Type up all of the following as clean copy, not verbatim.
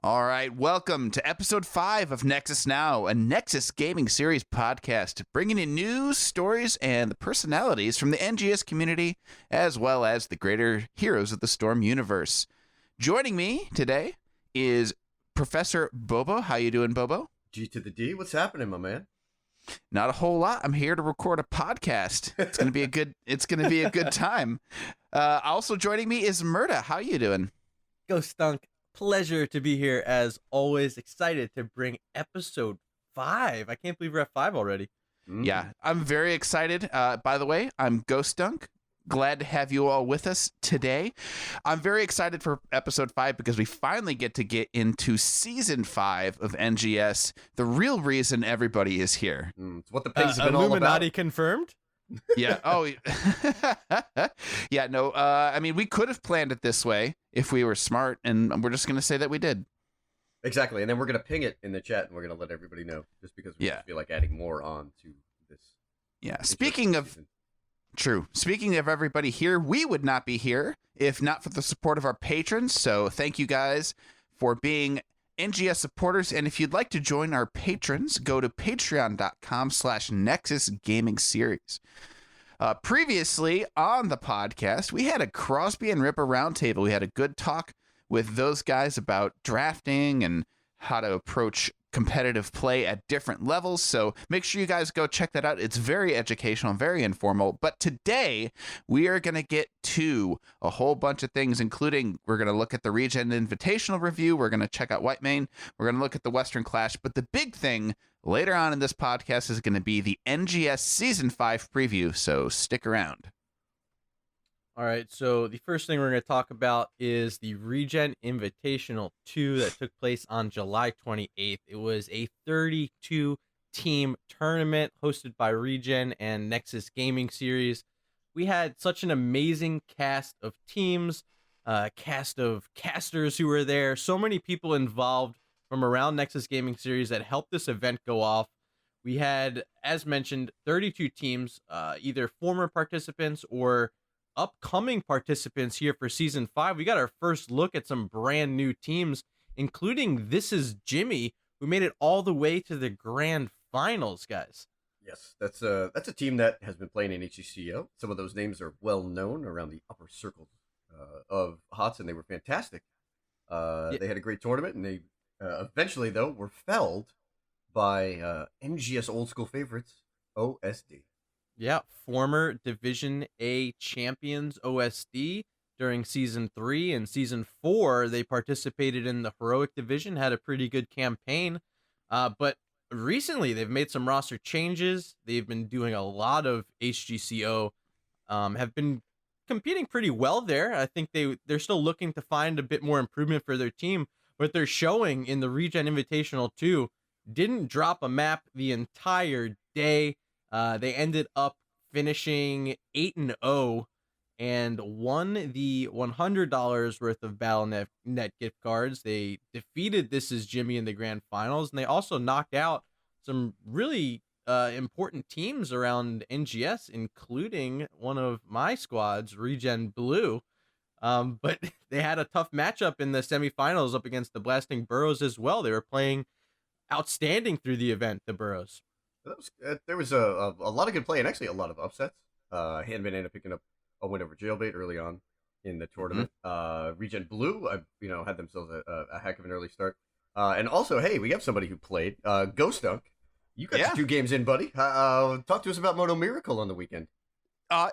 All right, welcome to episode 5 of Nexus Now, a Nexus gaming series podcast, bringing you news, stories, and the personalities from the NGS community, as well as the greater Heroes of the Storm universe. Joining me today is Professor Bobo. How you doing, Bobo? G to the D. What's happening, my man? Not a whole lot. I'm here to record a podcast. It's gonna be a good. It's gonna be a good time. Also joining me is Murda. How you doing? Go Stunk. Pleasure to be here as always. Excited to bring episode 5. I can't believe we're at 5 already. Yeah, I'm very excited. By the way, I'm Ghost Dunk. Glad to have you all with us today. I'm very excited for episode 5 because we finally get into season 5 of NGS. The real reason everybody is here. It's what the pigs have been all about. Illuminati confirmed? Yeah. Oh, yeah. No. I mean, we could have planned it this way if we were smart, and we're just gonna say that we did. Exactly, and then we're gonna ping it in the chat, and we're gonna let everybody know, just because we feel like adding more on to this. Yeah. Speaking of everybody here, we would not be here if not for the support of our patrons. So thank you guys for being NGS supporters, and if you'd like to join our patrons, go to patreon.com/Nexus Gaming Series. Previously on the podcast, we had a Crosby and Ripper roundtable. We had a good talk with those guys about drafting and how to approach competitive play at different levels. So make sure you guys go check that out. It's very educational, very informal. But today we are going to get to a whole bunch of things, including we're going to look at the ReGen Invitational review. We're going to check out Whitemane. We're going to look at the Western Clash. But the big thing later on in this podcast is going to be the NGS Season 5 preview. So stick around. All right, so the first thing we're going to talk about is the ReGen Invitational 2 that took place on July 28th. It was a 32-team tournament hosted by ReGen and Nexus Gaming Series. We had such an amazing cast of teams, cast of casters who were there, so many people involved from around Nexus Gaming Series that helped this event go off. We had, as mentioned, 32 teams, either former participants or upcoming participants here for season 5. We got our first look at some brand new teams, including This Is Jimmy, who made it all the way to the grand finals, guys. Yes, that's a team that has been playing in HCCO. Some of those names are well known around the upper circle of HOTS, and they were fantastic. They had a great tournament, and they eventually, though, were felled by NGS old school favorites, OSD. Yeah, former Division A champions OSD during Season 3 and Season 4. They participated in the Heroic Division, had a pretty good campaign. But recently, they've made some roster changes. They've been doing a lot of HGCO, have been competing pretty well there. I think they're still looking to find a bit more improvement for their team. What they're showing in the ReGen Invitational 2 didn't drop a map the entire day. They ended up finishing 8-0 and won the $100 worth of Battle.net gift cards. They defeated This Is Jimmy in the grand finals, and they also knocked out some really important teams around NGS, including one of my squads, ReGen Blue. But they had a tough matchup in the semifinals up against the Blasting Burrows as well. They were playing outstanding through the event, the Burrows. There was a lot of good play and actually a lot of upsets. Handman ended up picking up a win over Jailbait early on in the tournament. ReGen Blue, had themselves a heck of an early start. And also, hey, we have somebody who played. Ghost Dunk, you got 2 games in, buddy. Talk to us about Moto Miracle on the weekend.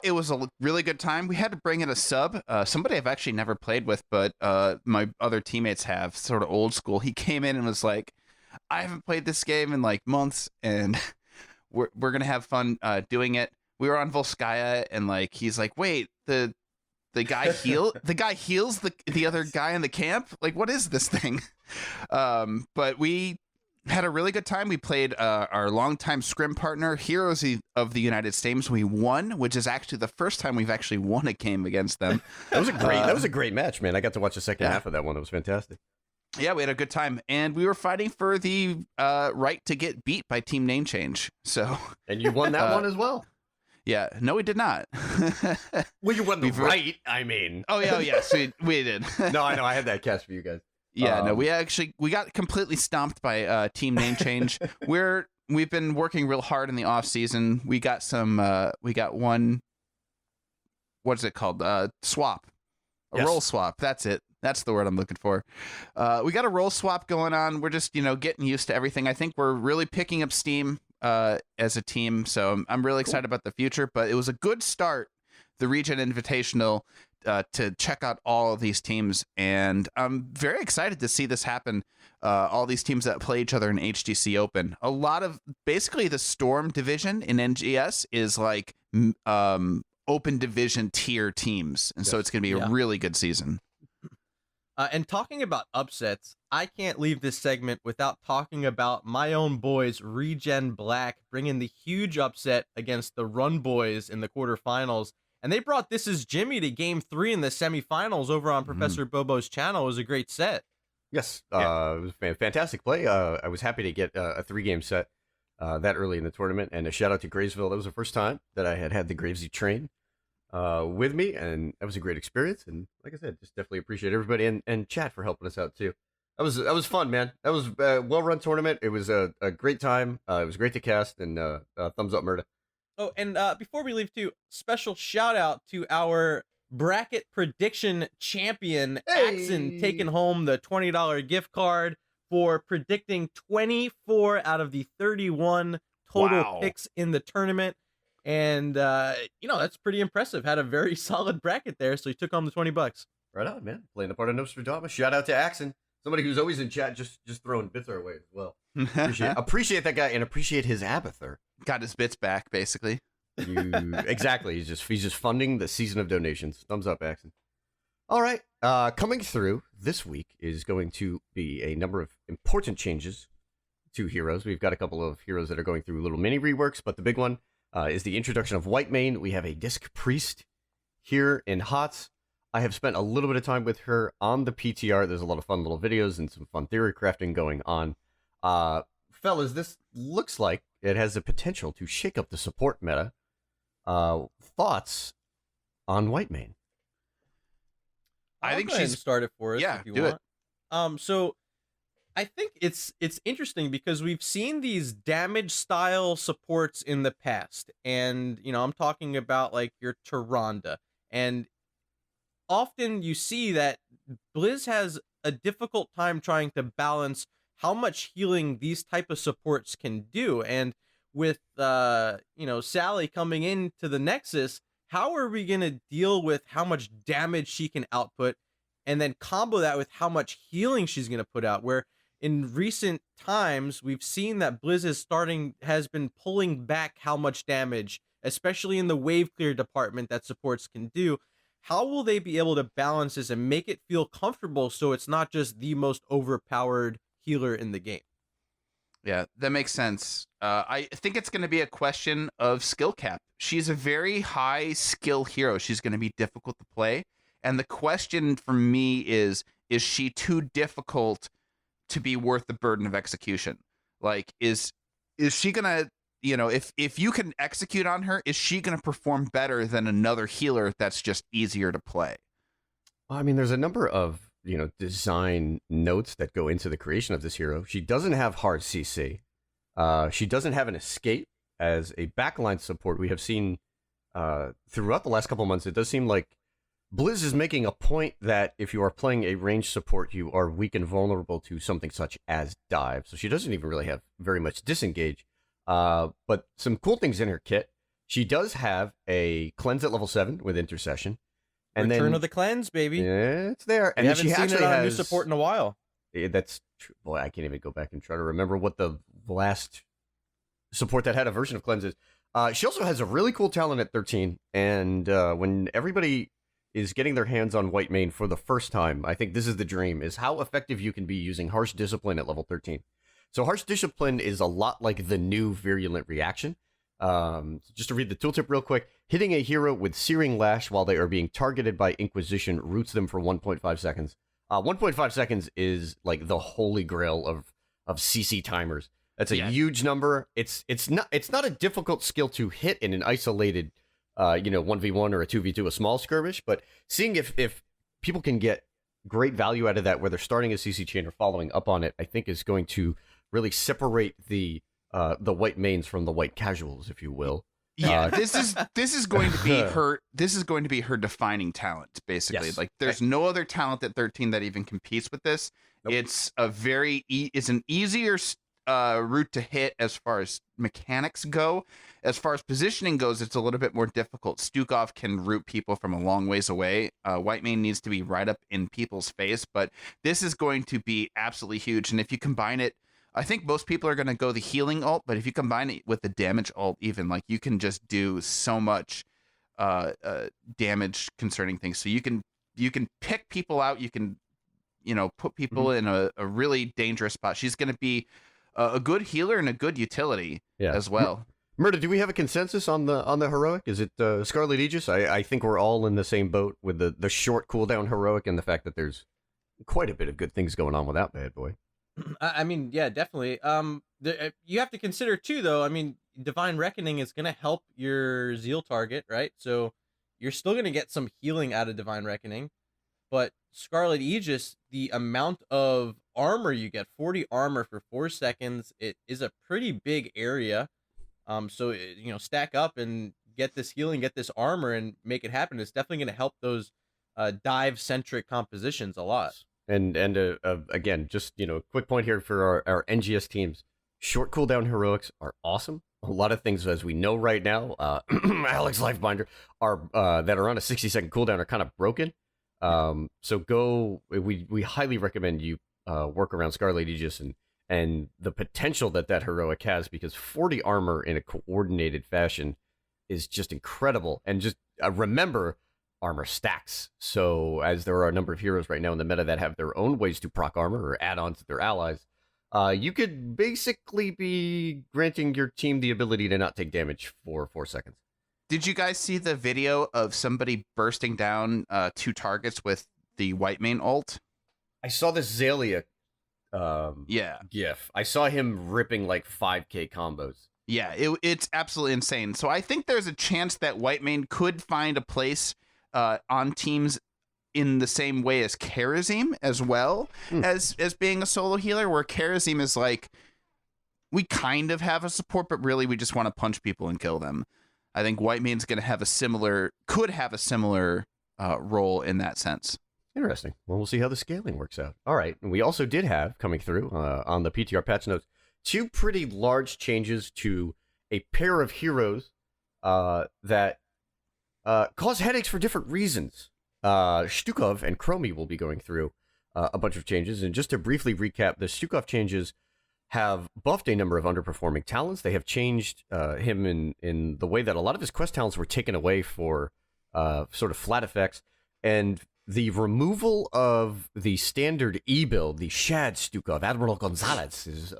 It was a really good time. We had to bring in a sub, somebody I've actually never played with, but my other teammates have, sort of old school. He came in and was like, I haven't played this game in like months, and we're gonna have fun doing it. We were on Volskaya, and like he's like, wait, the guy heals the other guy in the camp. Like, what is this thing? But we had a really good time. We played our longtime scrim partner, Heroes of the United States. We won, which is actually the first time we've actually won a game against them. That was a great match, man. I got to watch the second half of that one. It was fantastic. Yeah, we had a good time, and we were fighting for the right to get beat by Team Name Change. So, and you won that one as well. Yeah, no, we did not. Well, you won the right. I mean, oh yes, we did. No, I know. I had that cast for you guys. Yeah, no, we got completely stomped by team name change. We've been working real hard in the off season. We got one, what's it called? Swap. Role swap. That's it. That's the word I'm looking for. We got a role swap going on. We're just, getting used to everything. I think we're really picking up steam as a team. So I'm really excited about the future, but it was a good start, the ReGen Invitational, to check out all of these teams. And I'm very excited to see this happen. All these teams that play each other in HGC Open. A lot of basically the Storm division in NGS is like open division tier teams. And so it's going to be a really good season. And talking about upsets, I can't leave this segment without talking about my own boys, ReGen Black, bringing the huge upset against the Run Boys in the quarterfinals. And they brought This Is Jimmy to Game 3 in the semifinals over on Professor Bobo's channel. It was a great set. Yes, it was a fantastic play. I was happy to get a 3-game set that early in the tournament. And a shout out to Gravesville. That was the first time that I had the Gravesy train with me, and that was a great experience. And like I said, just definitely appreciate everybody and chat for helping us out too. That was fun, man. That was a well-run tournament. It was a great time. It was great to cast, and thumbs up, Murda. Oh, and before we leave too, special shout out to our bracket prediction champion, Axon, taking home the $20 gift card for predicting 24 out of the 31 total picks in the tournament. And, that's pretty impressive. Had a very solid bracket there, so he took home the $20. Right on, man. Playing the part of Nostradamus. Shout out to Axon. Somebody who's always in chat, just throwing bits our way as well. Appreciate that guy, and appreciate his Abathur. Got his bits back, basically. Exactly. He's just funding the season of donations. Thumbs up, Axon. All right. Coming through this week is going to be a number of important changes to heroes. We've got a couple of heroes that are going through little mini reworks, but the big one is the introduction of Whitemane. We have a Disc Priest here in HOTS. I have spent a little bit of time with her on the PTR. There's a lot of fun little videos and some fun theory crafting going on. Fellas, this looks like it has the potential to shake up the support meta. Thoughts on Whitemane? I think she's started for us. Yeah, if you do want. it. So I think it's interesting because we've seen these damage style supports in the past, and I'm talking about like your Tyrande, and often you see that Blizz has a difficult time trying to balance how much healing these type of supports can do. And with Sally coming into the Nexus, how are we going to deal with how much damage she can output and then combo that with how much healing she's going to put out? Where in recent times we've seen that Blizz has been pulling back how much damage, especially in the wave clear department, that supports can do. How will they be able to balance this and make it feel comfortable so it's not just the most overpowered healer in the game? Yeah, that makes sense. I think it's going to be a question of skill cap. She's a very high skill hero. She's going to be difficult to play. And the question for me is she too difficult to be worth the burden of execution? Like, is she going to, if you can execute on her, is she going to perform better than another healer that's just easier to play? Well, I mean, there's a number of design notes that go into the creation of this hero. She doesn't have hard CC. She doesn't have an escape as a backline support. We have seen throughout the last couple of months, it does seem like Blizz is making a point that if you are playing a ranged support, you are weak and vulnerable to something such as dive. So she doesn't even really have very much disengage. But some cool things in her kit. She does have a cleanse at level 7 with intercession. And Return then, of the cleanse, baby. Yeah, it's there. And and haven't she seen actually it on has a new support in a while. That's true. Boy, I can't even go back and try to remember what the last support that had a version of cleanse is. She also has a really cool talent at 13. And when everybody is getting their hands on Whitemane for the first time, I think this is the dream, is how effective you can be using Harsh Discipline at level 13. So Harsh Discipline is a lot like the new Virulent Reaction. Just to read the tooltip real quick, hitting a hero with Searing Lash while they are being targeted by Inquisition roots them for 1.5 seconds. 1.5 seconds is like the holy grail of CC timers. That's a huge number. It's not a difficult skill to hit in an isolated 1v1 or a 2v2, a small skirmish, but seeing if people can get great value out of that, whether starting a CC chain or following up on it, I think is going to really separate the Whitemanes from the white casuals, if you will. Yeah, this is going to be her. This is going to be her defining talent, basically. Yes. Like, there's no other talent at 13 that even competes with this. Nope. It's it's an easier route to hit as far as mechanics go. As far as positioning goes, it's a little bit more difficult. Stukov can root people from a long ways away. Whitemane needs to be right up in people's face, but this is going to be absolutely huge. And if you combine it, I think most people are going to go the healing ult, but if you combine it with the damage ult, even, like, you can just do so much damage concerning things. So you can pick people out. You can, put people in a really dangerous spot. She's going to be a good healer and a good utility as well. Murda, do we have a consensus on the heroic? Is it Scarlet Aegis? I think we're all in the same boat with the short cooldown heroic and the fact that there's quite a bit of good things going on with that bad boy. I mean, yeah, definitely. You have to consider too, though. I mean, Divine Reckoning is going to help your Zeal target, right? So you're still going to get some healing out of Divine Reckoning, but Scarlet Aegis, the amount of armor you get, 40 armor for 4 seconds, it is a pretty big area. So stack up and get this healing, get this armor, and make it happen. It's definitely going to help those dive centric compositions a lot. And again, just a quick point here for our NGS teams. Short cooldown heroics are awesome. A lot of things, as we know right now, Alex Lifebinder are that are on a 60-second cooldown are kind of broken. So we highly recommend you work around Scarlet Aegis and the potential that heroic has, because 40 armor in a coordinated fashion is just incredible. And just remember, armor stacks. So as there are a number of heroes right now in the meta that have their own ways to proc armor or add on to their allies, you could basically be granting your team the ability to not take damage for 4 seconds. Did you guys see the video of somebody bursting down 2 targets with the Whitemane ult? I saw this Zalia gif. I saw him ripping like 5k combos. Yeah, it's absolutely insane. So I think there's a chance that Whitemane could find a place on teams in the same way as Kharazim, as well as being a solo healer, where Kharazim is like, we kind of have a support, but really we just want to punch people and kill them. I think Whitemane's going to have could have a similar role in that sense. Interesting. Well, we'll see how the scaling works out. All right. And we also did have, coming through on the PTR patch notes, 2 pretty large changes to a pair of heroes that cause headaches for different reasons. Stukov and Chromie will be going through a bunch of changes. And just to briefly recap, the Stukov changes have buffed a number of underperforming talents. They have changed him in the way that a lot of his quest talents were taken away for sort of flat effects. And the removal of the standard E-build, the Shad Stukov, Admiral Gonzalez, is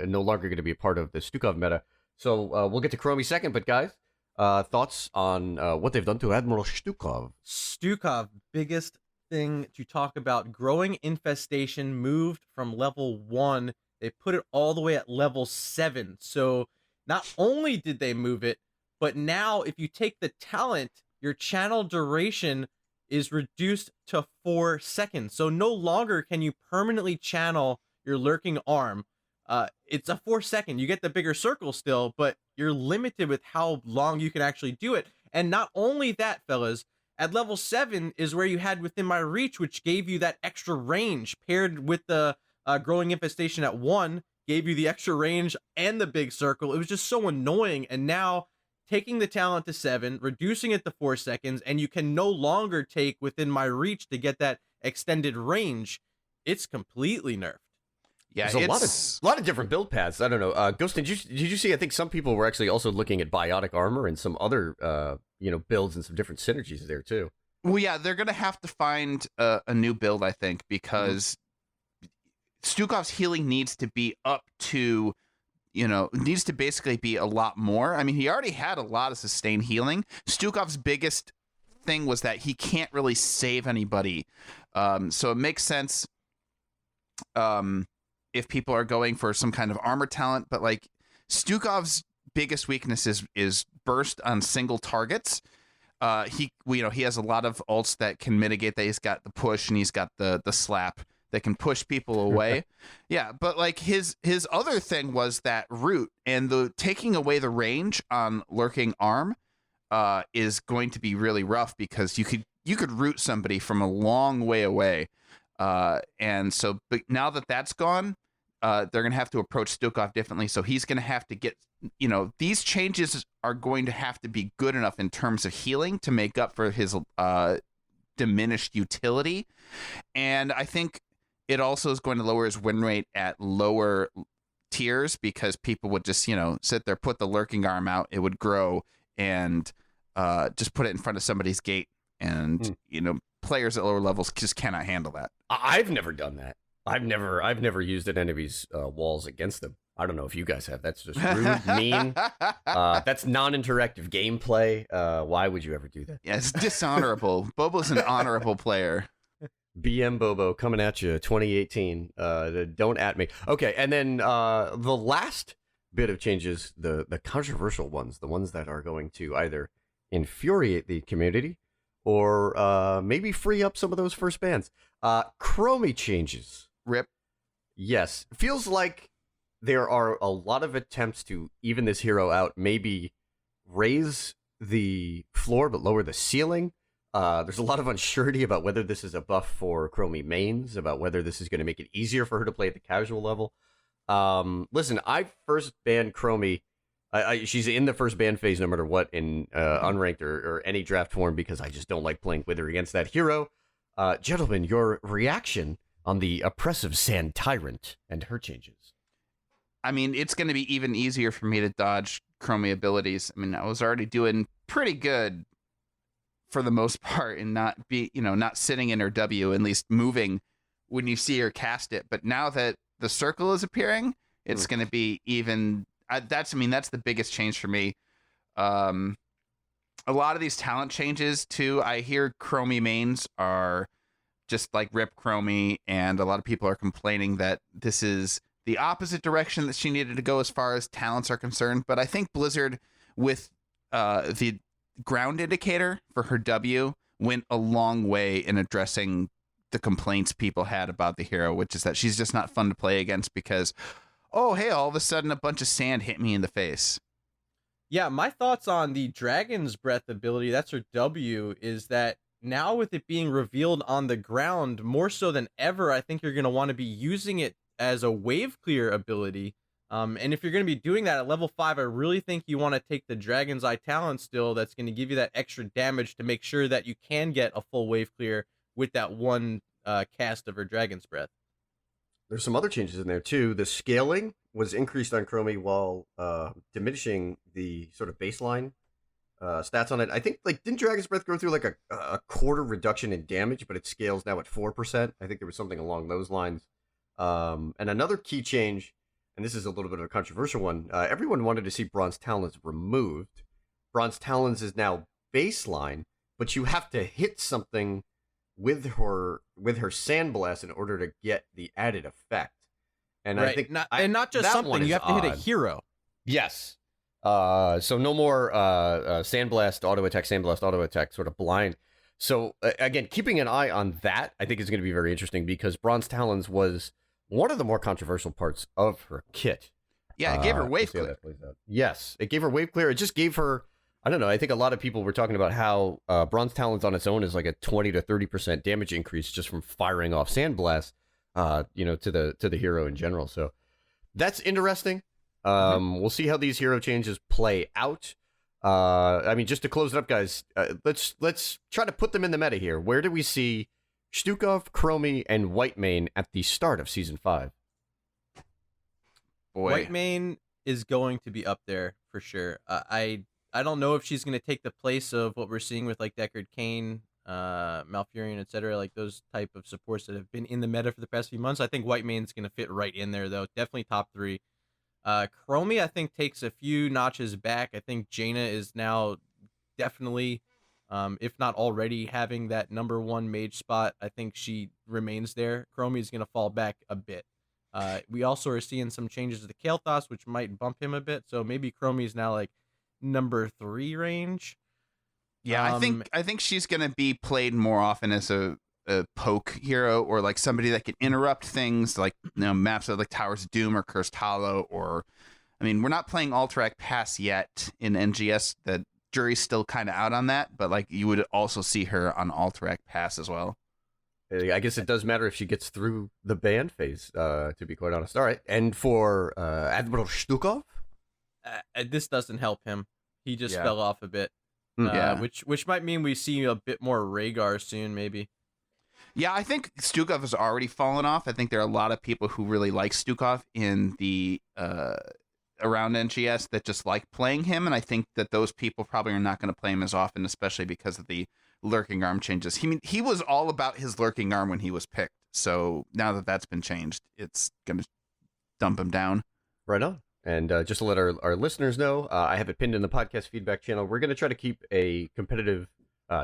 no longer going to be a part of the Stukov meta. So we'll get to Chromie second, but guys, thoughts on what they've done to Admiral Stukov? Stukov, biggest thing to talk about. Growing Infestation moved from level 1. They put it all the way at level 7. So not only did they move it, but now if you take the talent, your channel duration is reduced to 4 seconds. So no longer can you permanently channel your lurking arm. It's a 4 second. You get the bigger circle still, but you're limited with how long you can actually do it. And not only that, fellas, at level 7 is where you had Within My Reach, which gave you that extra range, paired with the Growing Infestation at 1, gave you the extra range and the big circle. It was just so annoying. And now taking the talent to 7, reducing it to 4 seconds, and you can no longer take Within My Reach to get that extended range. It's completely nerfed. Yeah, there's a lot of different build paths. I don't know. Ghost, did you see? I think some people were actually also looking at biotic armor and some other builds and some different synergies there too. Well, yeah, they're gonna have to find a new build, I think, because Stukov's healing needs to be up to, needs to basically be a lot more. I mean, he already had a lot of sustained healing. Stukov's biggest thing was that he can't really save anybody, so it makes sense. If people are going for some kind of armor talent, but like Stukov's biggest weakness is burst on single targets. he has a lot of ults that can mitigate that. He's got the push and he's got the slap that can push people away. Yeah, but like his other thing was that root, and the taking away the range on lurking arm is going to be really rough, because you could root somebody from a long way away. And so, but now that that's gone, they're going to have to approach Stukov differently. So he's going to have to get, these changes are going to have to be good enough in terms of healing to make up for his diminished utility. And I think it also is going to lower his win rate at lower tiers, because people would just, sit there, put the lurking arm out, it would grow, and just put it in front of somebody's gate. And, players at lower levels just cannot handle that. I've never done that. I've never used an enemy's walls against them. I don't know if you guys have. That's just rude, mean. That's non-interactive gameplay. Why would you ever do that? Yeah, it's dishonorable. Bobo's an honorable player. BM Bobo coming at you, 2018. Don't at me. Okay, and then the last bit of changes, the controversial ones, the ones that are going to either infuriate the community or maybe free up some of those first bans. Chromie changes. Rip. Yes. Feels like there are a lot of attempts to even this hero out, maybe raise the floor but lower the ceiling. There's a lot of uncertainty about whether this is a buff for Chromie mains, about whether this is going to make it easier for her to play at the casual level. Listen, I first banned Chromie. She's in the first ban phase no matter what in unranked or any draft form, because I just don't like playing with her against that hero. Gentlemen, your reaction on the oppressive Sand Tyrant and her changes. I mean, it's going to be even easier for me to dodge Chromie abilities. I mean, I was already doing pretty good for the most part, and not sitting in her W, at least moving when you see her cast it. But now that the circle is appearing, it's going to be even. That's the biggest change for me. A lot of these talent changes too. I hear Chromie mains are just like Rip Chromie, and a lot of people are complaining that this is the opposite direction that she needed to go as far as talents are concerned. But I think Blizzard, with the ground indicator for her W, went a long way in addressing the complaints people had about the hero, which is that she's just not fun to play against because, oh, hey, all of a sudden a bunch of sand hit me in the face. Yeah, my thoughts on the Dragon's Breath ability, that's her W, is that now with it being revealed on the ground, more so than ever, I think you're going to want to be using it as a wave clear ability. And if you're going to be doing that at level 5, I really think you want to take the Dragon's Eye talent still. That's going to give you that extra damage to make sure that you can get a full wave clear with that one cast of her Dragon's Breath. There's some other changes in there too. The scaling was increased on Chromie while diminishing the sort of baseline stats on it. I think, didn't Dragon's Breath go through like a quarter reduction in damage, but it scales now at 4%? I think there was something along those lines. And another key change, and this is a little bit of a controversial one, everyone wanted to see Bronze Talons removed. Bronze Talons is now baseline, but you have to hit something with her Sandblast in order to get the added effect. And right. I think not just something, you have to hit a hero. Yes. So no more Sandblast auto attack sort of blind. So again, keeping an eye on that, I think is going to be very interesting, because Bronze Talons was one of the more controversial parts of her kit. Yeah, it gave her wave clear. Yes, it gave her wave clear. It just gave her, I don't know, I think a lot of people were talking about how Bronze Talons on its own is like a 20 to 30% damage increase just from firing off Sandblast, to the hero in general. So that's interesting. We'll see how these hero changes play out. I mean, just to close it up, guys, let's try to put them in the meta here. Where do we see Stukov, Chromie, and Whitemane at the start of Season 5? Boy. Whitemane is going to be up there for sure. I don't know if she's going to take the place of what we're seeing with like Deckard Cain, Malfurion, etc., like those type of supports that have been in the meta for the past few months. I think Whitemane's going to fit right in there, though. Definitely top 3. Chromie, I think, takes a few notches back. I think Jaina is now definitely, if not already, having that number 1 mage spot. I think she remains there. Chromie is going to fall back a bit. We also are seeing some changes to the Kael'thas, which might bump him a bit. So maybe Chromie is now like number 3 range. Yeah, I think she's going to be played more often as a poke hero, or like somebody that can interrupt things, like maps like Towers of Doom or Cursed Hollow, or I mean, we're not playing Alterac Pass yet in NGS. The jury's still kind of out on that, but like you would also see her on Alterac Pass as well. I guess it does matter if she gets through the ban phase, to be quite honest. All right. And for Admiral Stukov? This doesn't help him. He just fell off a bit. Yeah. Which might mean we see a bit more Rhaegar soon, maybe. Yeah, I think Stukov has already fallen off. I think there are a lot of people who really like Stukov in the around NGS that just like playing him, and I think that those people probably are not going to play him as often, especially because of the lurking arm changes. He was all about his lurking arm when he was picked, so now that that's been changed, it's going to dump him down. Right on. And just to let our listeners know, I have it pinned in the podcast feedback channel. We're going to try to keep a competitive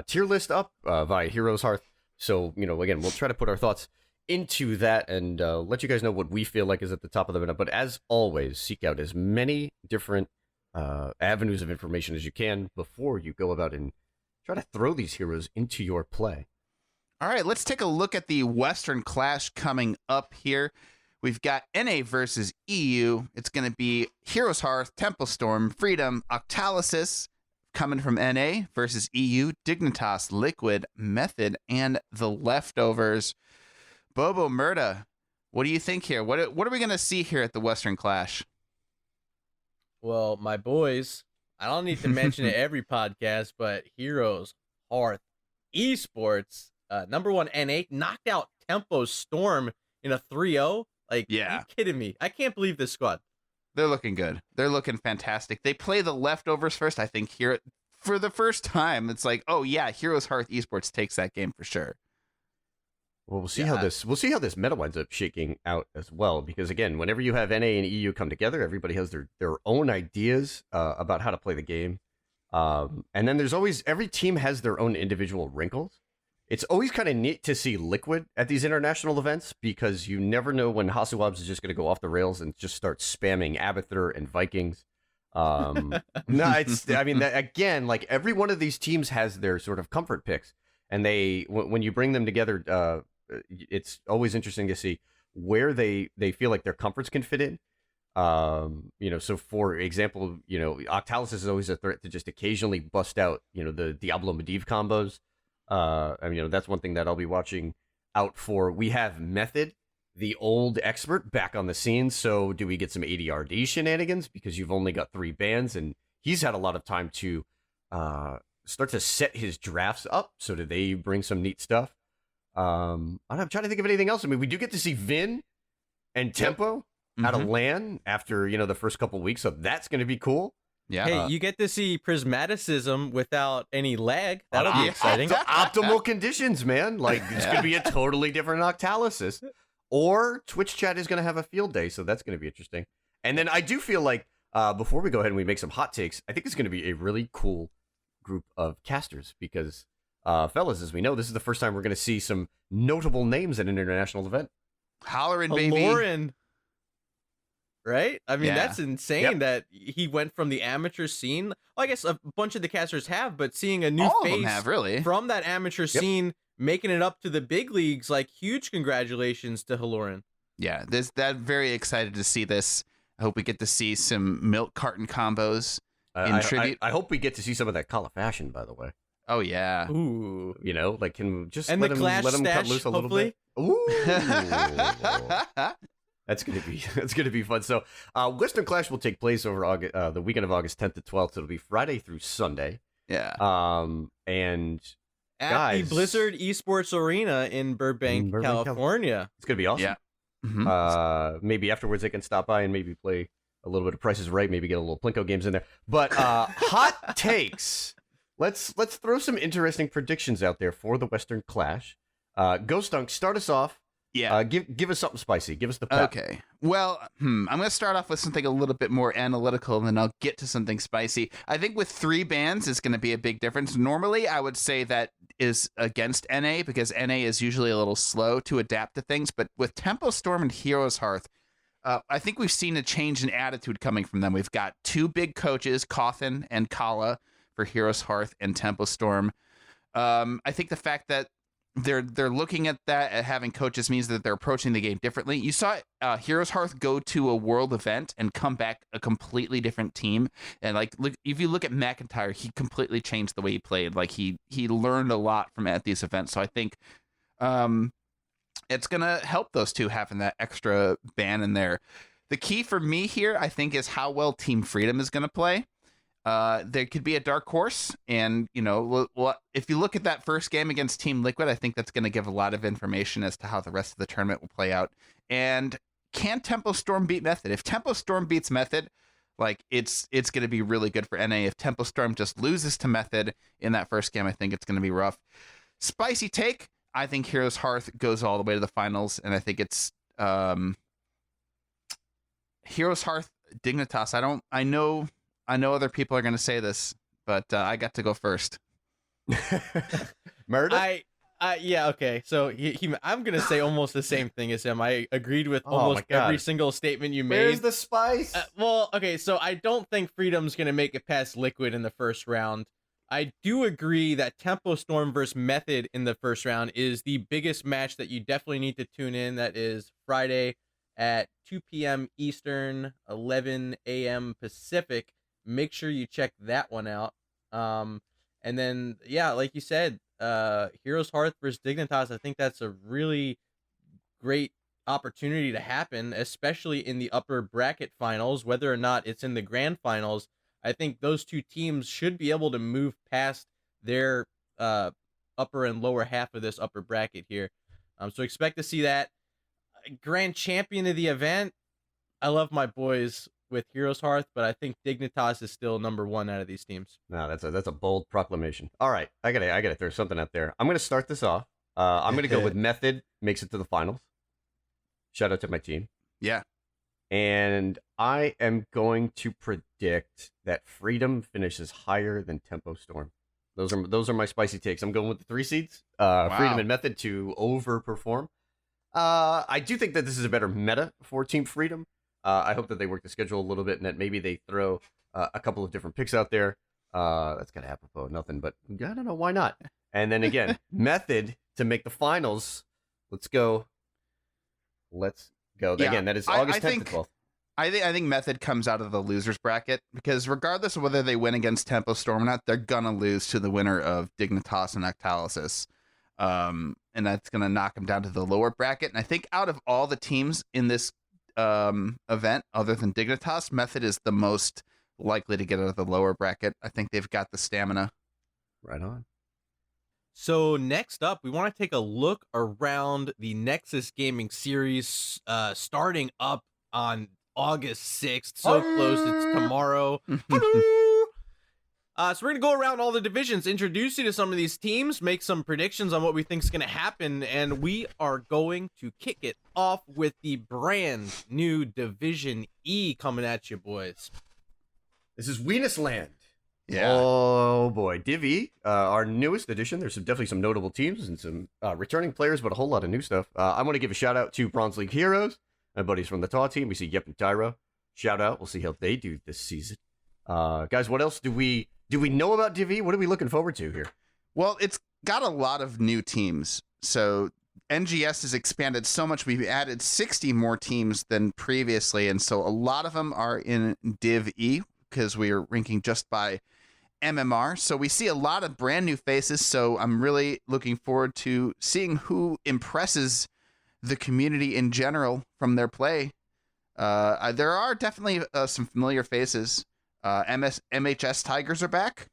tier list up via Heroes Hearth. So, again, we'll try to put our thoughts into that and let you guys know what we feel like is at the top of the minute. But as always, seek out as many different avenues of information as you can before you go about and try to throw these heroes into your play. All right, let's take a look at the Western Clash coming up here. We've got NA versus EU. It's going to be Heroes Hearth, Temple Storm, Freedom, Octalysis coming from NA versus EU, Dignitas, Liquid, Method, and the Leftovers. Bobo, Murda, what do you think here? What are we going to see here at the Western Clash? Well, my boys, I don't need to mention it every podcast, but Heroes Hearth Esports, number 1 NA, knocked out Tempo Storm in a 3-0. Like, yeah. Are you kidding me? I can't believe this squad. They're looking good. They're looking fantastic. They play the Leftovers first, I think, here for the first time. It's like, oh yeah, Heroes Hearth Esports takes that game for sure. Well, we'll see how this meta winds up shaking out as well, because again, whenever you have NA and EU come together, everybody has their own ideas about how to play the game. And then there's always, every team has their own individual wrinkles. It's always kind of neat to see Liquid at these international events, because you never know when Hasuabs is just going to go off the rails and just start spamming Abathur and Vikings. Again, like every one of these teams has their sort of comfort picks, and when you bring them together, it's always interesting to see where they feel like their comforts can fit in. So for example, Octalysis is always a threat to just occasionally bust out, the Diablo Medivh combos. That's one thing that I'll be watching out for. We have Method, the old expert, back on the scene. So do we get some ADRD shenanigans? Because you've only got 3 bans, and he's had a lot of time to start to set his drafts up. So do they bring some neat stuff? I'm trying to think of anything else. I mean, we do get to see Vin and Tempo out of LAN after, the first couple weeks. So that's going to be cool. Yeah. Hey, you get to see Prismaticism without any lag. That'll be exciting. Optimal conditions, man. Like, it's going to be a totally different Octalysis. Or Twitch chat is going to have a field day, so that's going to be interesting. And then I do feel like, before we go ahead and we make some hot takes, I think it's going to be a really cool group of casters, because, fellas, as we know, this is the first time we're going to see some notable names at an international event. Hollering, baby. Lauren. Right? I mean, that's insane Yep. that he went from the amateur scene. Well, I guess a bunch of the casters have, but seeing a new All face of them have, really. from that amateur scene, making it up to the big leagues, like, huge congratulations to Haloran. Yeah, very excited to see this. I hope we get to see some milk carton combos in tribute. I hope we get to see some of that Call of Fashion, by the way. Oh, yeah. Ooh. Like, can we just And let the him Clash cut stash, loose a little hopefully. bit? Ooh. That's gonna be fun. So, Western Clash will take place over the weekend of August 10th to 12th. So it'll be Friday through Sunday. Yeah. And At guys, the Blizzard Esports Arena in Burbank, California. It's gonna be awesome. Yeah. Mm-hmm. Maybe afterwards they can stop by and maybe play a little bit of Price is Right. Maybe get a little Plinko games in there. But hot takes. Let's throw some interesting predictions out there for the Western Clash. Ghost Dunk, start us off. Yeah. Give us something spicy. Give us the pep. Okay. Well, I'm going to start off with something a little bit more analytical, and then I'll get to something spicy. I think with 3 bans is going to be a big difference. Normally, I would say that is against NA, because NA is usually a little slow to adapt to things. But with Tempo Storm and Heroes Hearth, I think we've seen a change in attitude coming from them. We've got 2 big coaches, Cawthon and Kala, for Heroes Hearth and Tempo Storm. I think the fact that they're looking at that at having coaches means that they're approaching the game differently. You saw Heroes Hearth go to a world event and come back a completely different team. And like, look, if you look at McIntyre, he completely changed the way he played. Like he learned a lot from at these events. So I think it's gonna help those two having that extra ban in there. The key for me here, I think, is how well Team Freedom is gonna play. There could be a dark horse, and if you look at that first game against Team Liquid, I think that's going to give a lot of information as to how the rest of the tournament will play out. And can Tempo Storm beat Method? If Tempo Storm beats Method, like it's going to be really good for NA. If Tempo Storm just loses to Method in that first game, I think it's going to be rough. Spicy take. I think Heroes Hearth goes all the way to the finals, and I think it's Heroes Hearth Dignitas. I know other people are going to say this, but I got to go first. Murda? Yeah, okay. So I'm going to say almost the same thing as him. I agreed with almost every single statement you made. Where's the spice? Well, okay, so I don't think Freedom's going to make it past Liquid in the first round. I do agree that Tempo Storm versus Method in the first round is the biggest match that you definitely need to tune in. That is Friday at 2 p.m. Eastern, 11 a.m. Pacific. Make sure you check that one out. And then, yeah, like you said, Heroes Hearth versus Dignitas, I think that's a really great opportunity to happen, especially in the upper bracket finals, whether or not it's in the grand finals. I think those two teams should be able to move past their upper and lower half of this upper bracket here. So expect to see that. Grand champion of the event, I love my boys with Heroes Hearth, but I think Dignitas is still number one out of these teams. No, that's a bold proclamation. All right, I gotta throw something out there. I'm gonna start this off. I'm gonna go with Method makes it to the finals. Shout out to my team. Yeah. And I am going to predict that Freedom finishes higher than Tempo Storm. Those are my spicy takes. I'm going with the 3 seeds. Freedom and Method to overperform. I do think that this is a better meta for Team Freedom. I hope that they work the schedule a little bit and that maybe they throw a couple of different picks out there. That's kind of apropos of nothing, but I don't know, why not? And then again, Method to make the finals. Let's go. Yeah, again, that is August 10th to 12th. I think Method comes out of the losers bracket because regardless of whether they win against Tempo Storm or not, they're gonna lose to the winner of Dignitas and Octalysis. And that's gonna knock them down to the lower bracket. And I think out of all the teams in this event other than Dignitas, Method is the most likely to get out of the lower bracket. I think they've got the stamina. Right on. So next up, we want to take a look around the Nexus Gaming Series starting up on August 6th. So close, it's tomorrow. So we're going to go around all the divisions, introduce you to some of these teams, make some predictions on what we think is going to happen, and we are going to kick it off with the brand new Division E coming at you, boys. This is Weenusland. Yeah. Oh boy, Div E, our newest edition. There's definitely some notable teams and some returning players, but a whole lot of new stuff. I want to give a shout out to Bronze League Heroes, my buddies from the TAW team. We see Yep and Tyro. Shout out. We'll see how they do this season. Guys, what else do we know about Div E? What are we looking forward to here? Well, it's got a lot of new teams. So NGS has expanded so much. We've added 60 more teams than previously. And so a lot of them are in Div E because we are ranking just by MMR. So we see a lot of brand new faces. So I'm really looking forward to seeing who impresses the community in general from their play. There are definitely some familiar faces. MHS Tigers are back.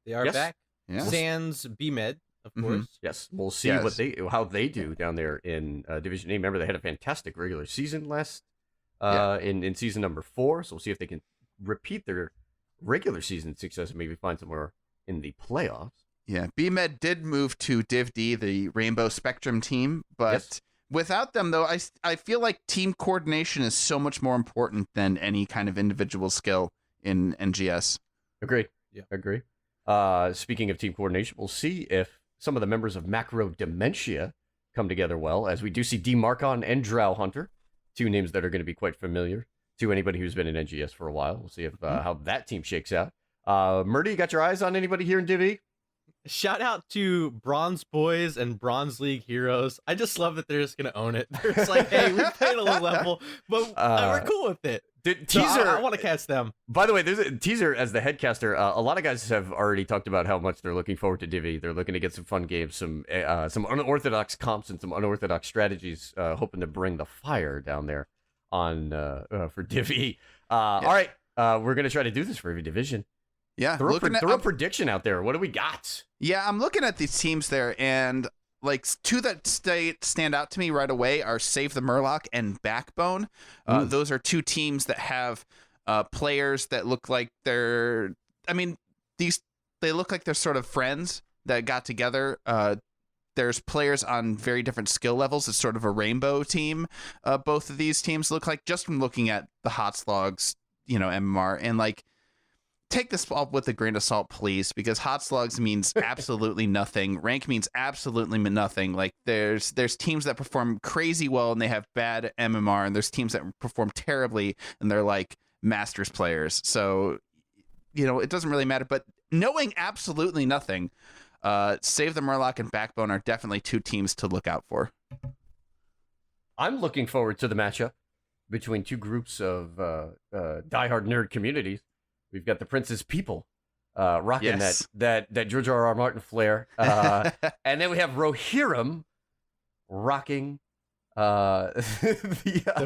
They are Yes. back. Yeah. Sans BMed, of Mhm. course. Yes, we'll see Yes. how they do down there in Division A. Remember, they had a fantastic regular season last in season number 4. So we'll see if they can repeat their regular season success and maybe find somewhere in the playoffs. Yeah, BMed did move to Div D, the Rainbow Spectrum team, but Yes. without them, though, I feel like team coordination is so much more important than any kind of individual skill in NGS. Agree. Yeah. Agree. Speaking of team coordination, we'll see if some of the members of Macro Dementia come together well, as we do see D Marcon and Drow Hunter, 2 names that are going to be quite familiar to anybody who's been in NGS for a while. We'll see if how that team shakes out. Murda, you got your eyes on anybody here in Div E? Shout out to Bronze Boys and Bronze League Heroes. I just love that they're just gonna own it. They're just like, hey, we played a low level, but we're cool with it. Teaser, So I want to catch them. By the way, there's a teaser as the headcaster. A lot of guys have already talked about how much they're looking forward to Div E. They're looking to get some fun games, some unorthodox comps, and some unorthodox strategies, hoping to bring the fire down there on for Div E. All right, we're gonna try to do this for every division. Yeah, throw a prediction out there. What do we got? Yeah, I'm looking at these teams there, and like two that stand out to me right away are Save the Murloc and Backbone. Those are two teams that have players that look like they're. I mean, they look like they're sort of friends that got together. There's players on very different skill levels. It's sort of a rainbow team. Both of these teams look like, just from looking at the hot slogs, MMR, and like. Take this all with a grain of salt, please, because hot slugs means absolutely nothing. Rank means absolutely nothing. Like there's teams that perform crazy well and they have bad MMR, and there's teams that perform terribly and they're like masters players. So, it doesn't really matter. But knowing absolutely nothing, Save the Murloc and Backbone are definitely two teams to look out for. I'm looking forward to the matchup between two groups of diehard nerd communities. We've got the Prince's People rocking that George R.R. Martin flair. And then we have Rohirrim rocking the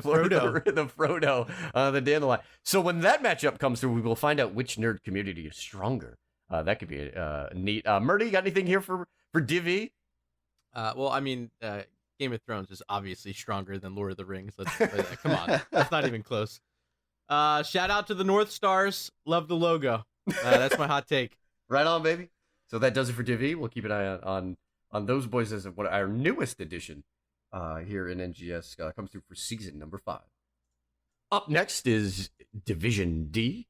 Frodo, the Dandelion. So when that matchup comes through, we will find out which nerd community is stronger. That could be neat. Murda, you got anything here for Div E? Well, I mean, Game of Thrones is obviously stronger than Lord of the Rings. Come on, that's not even close. Shout out to the North Stars. Love the logo. That's my hot take. Right on, baby. So that does it for Div E. We'll keep an eye on those boys as what our newest edition here in NGS comes through for season number 5. Up next is Division D.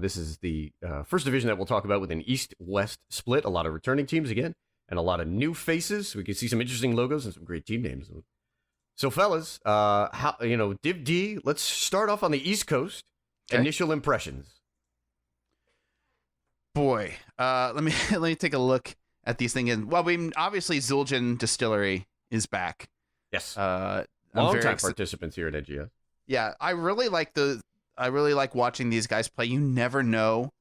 This is the first division that we'll talk about with an East-West split. A lot of returning teams again, and a lot of new faces. We can see some interesting logos and some great team names. So, fellas, Div D, let's start off on the East Coast. Okay. Initial impressions. Boy, let me take a look at these things. Well, obviously Zul'jin Distillery is back. Yes. Long-time participants here at NGS. Yeah, I really like watching these guys play. You never know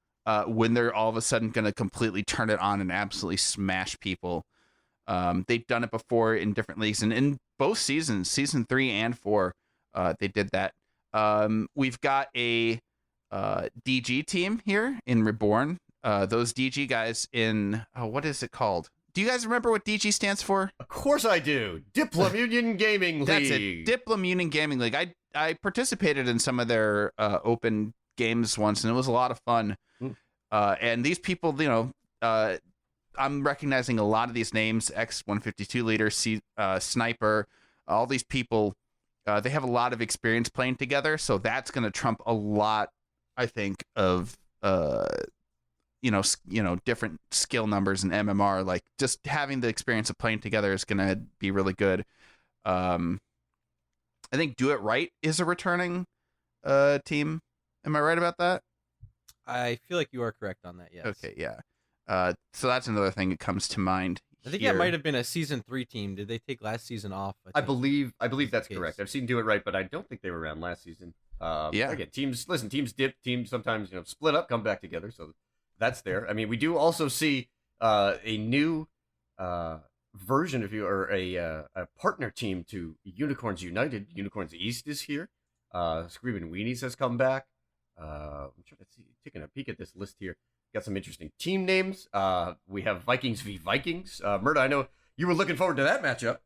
when they're all of a sudden going to completely turn it on and absolutely smash people. They've done it before in different leagues, and in both seasons, season 3 and 4, they did that. We've got a DG team here in Reborn. Those DG guys in what is it called? Do you guys remember what DG stands for? Of course I do. Diplomunion Gaming League. That's it. Diplomunion Gaming League. I participated in some of their open games once, and it was a lot of fun. And these people, I'm recognizing a lot of these names: X-152 leader, Sniper. All these people, they have a lot of experience playing together, so that's going to trump a lot, I think, of different skill numbers in MMR. Like just having the experience of playing together is going to be really good. I think Do It Right is a returning team. Am I right about that? I feel like you are correct on that. Yes. Okay. Yeah. So that's another thing that comes to mind. I think that might have been a season 3 team. Did they take last season off? I believe that's correct. I've seen Do It Right, but I don't think they were around last season. Again, teams dip, teams sometimes split up, come back together. So that's there. I mean, we do also see a new version of a partner team to Unicorns United. Unicorns East is here. Screaming Weenies has come back. I'm trying to see, taking a peek at this list here. Got some interesting team names. We have Vikings v Vikings. Murda, I know you were looking forward to that matchup.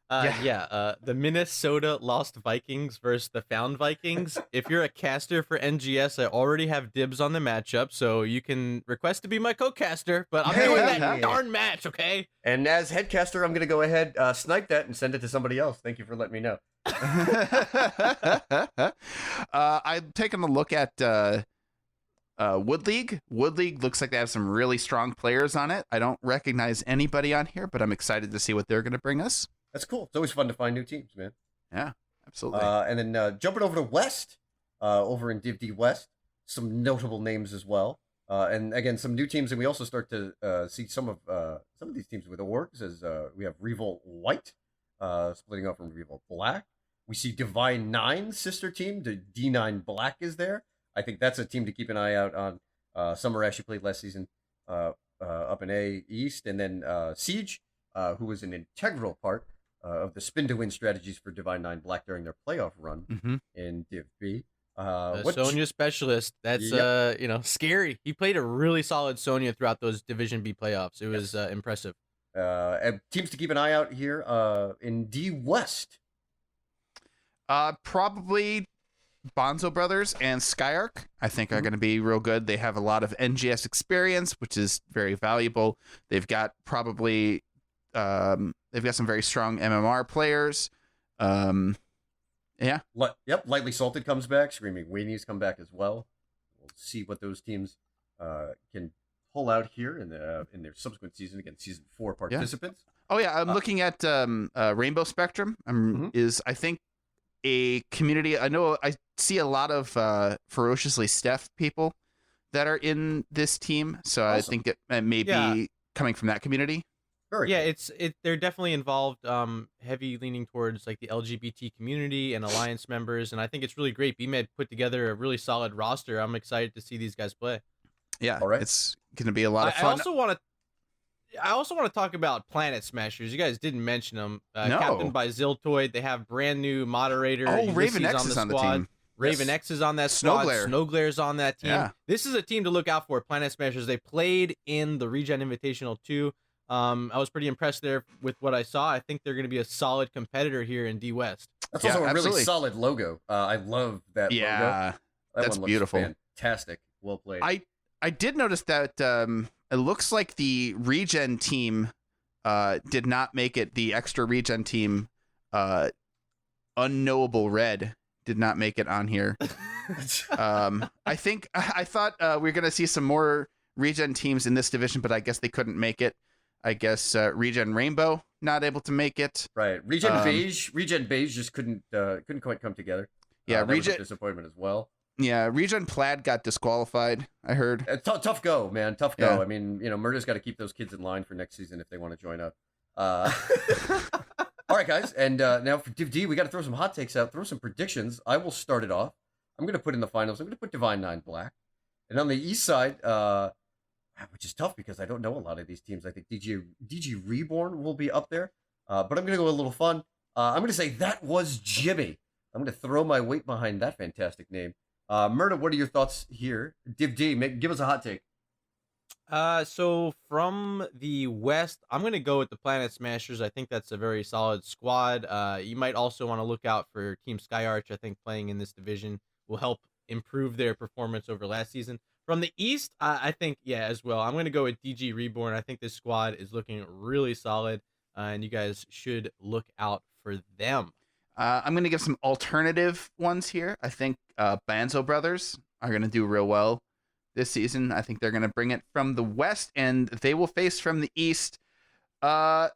The Minnesota Lost Vikings versus the Found Vikings. If you're a caster for NGS, I already have dibs on the matchup, so you can request to be my co-caster, but I'm doing that darn match, okay? And as headcaster, I'm going to go ahead, snipe that and send it to somebody else. Thank you for letting me know. I'm taking a look at Wood League. Wood League looks like they have some really strong players on it. I don't recognize anybody on here, but I'm excited to see what they're going to bring us. That's cool. It's always fun to find new teams, man. Yeah, absolutely. And then jumping over to West, over in Div D West, some notable names as well. And again, some new teams, and we also start to see some of these teams with orgs, as we have Revolt White splitting off from Revolt Black. We see Divine Nine sister team. The D9 Black is there. I think that's a team to keep an eye out on. Summer actually played last season up in A East, and then Siege, who was an integral part of the spin to win strategies for Divine Nine Black during their playoff run in Div B. Sonya specialist. That's scary. He played a really solid Sonya throughout those Division B playoffs. It was impressive. And teams to keep an eye out here in D West. Probably Bonzo Brothers and Skyark, I think, are going to be real good. They have a lot of NGS experience, which is very valuable. They've got probably they've got some very strong MMR players. Yeah. Lightly Salted comes back. Screaming Weenies come back as well. We'll see what those teams can pull out here in their subsequent season against season 4 participants. Oh yeah, I'm looking at Rainbow Spectrum. Is I think a community. I know I see a lot of ferociously Steph people that are in this team, so awesome. I think it may be coming from that community. Very cool. They're definitely involved, heavy leaning towards like the LGBT community and alliance members, and I think it's really great. BMed put together a really solid roster. I'm excited to see these guys play. Yeah, all right. It's going to be a lot of fun. I also want to talk about Planet Smashers. You guys didn't mention them. No. Captained by Ziltoid. They have brand new moderator. Raven X is on the team. Raven X is on that squad. Snowglare's on that team. Yeah. This is a team to look out for. Planet Smashers. They played in the ReGen Invitational 2. I was pretty impressed there with what I saw. I think they're going to be a solid competitor here in D West. That's also a really solid logo. I love that logo. That's beautiful. Fantastic. Well played. I did notice that it looks like the ReGen team did not make it. The extra ReGen team, Unknowable Red, did not make it on here. I thought we were going to see some more ReGen teams in this division, but I guess they couldn't make it. I guess ReGen Rainbow not able to make it. Right, ReGen Beige just couldn't quite come together. Yeah, that was a disappointment as well. Yeah, ReGen Plaid got disqualified, I heard. Tough go, man. Tough go. Yeah. I mean, Murda's got to keep those kids in line for next season if they want to join up. All right, guys, and now for Div D, we got to throw some hot takes out, throw some predictions. I will start it off. I'm going to put in the finals. I'm going to put Divine Nine Black, and on the east side, which is tough because I don't know a lot of these teams. I think DG Reborn will be up there, but I'm going to go a little fun. I'm going to say that was Jimmy. I'm going to throw my weight behind that fantastic name. Murda, what are your thoughts here? Div D, give us a hot take. So from the West, I'm going to go with the Planet Smashers. I think that's a very solid squad. You might also want to look out for Team Skyarch. I think playing in this division will help improve their performance over last season. From the East, I think, as well. I'm going to go with DG Reborn. I think this squad is looking really solid, and you guys should look out for them. I'm going to give some alternative ones here. I think Banzo Brothers are going to do real well this season. I think they're going to bring it from the West, and they will face from the East. Man,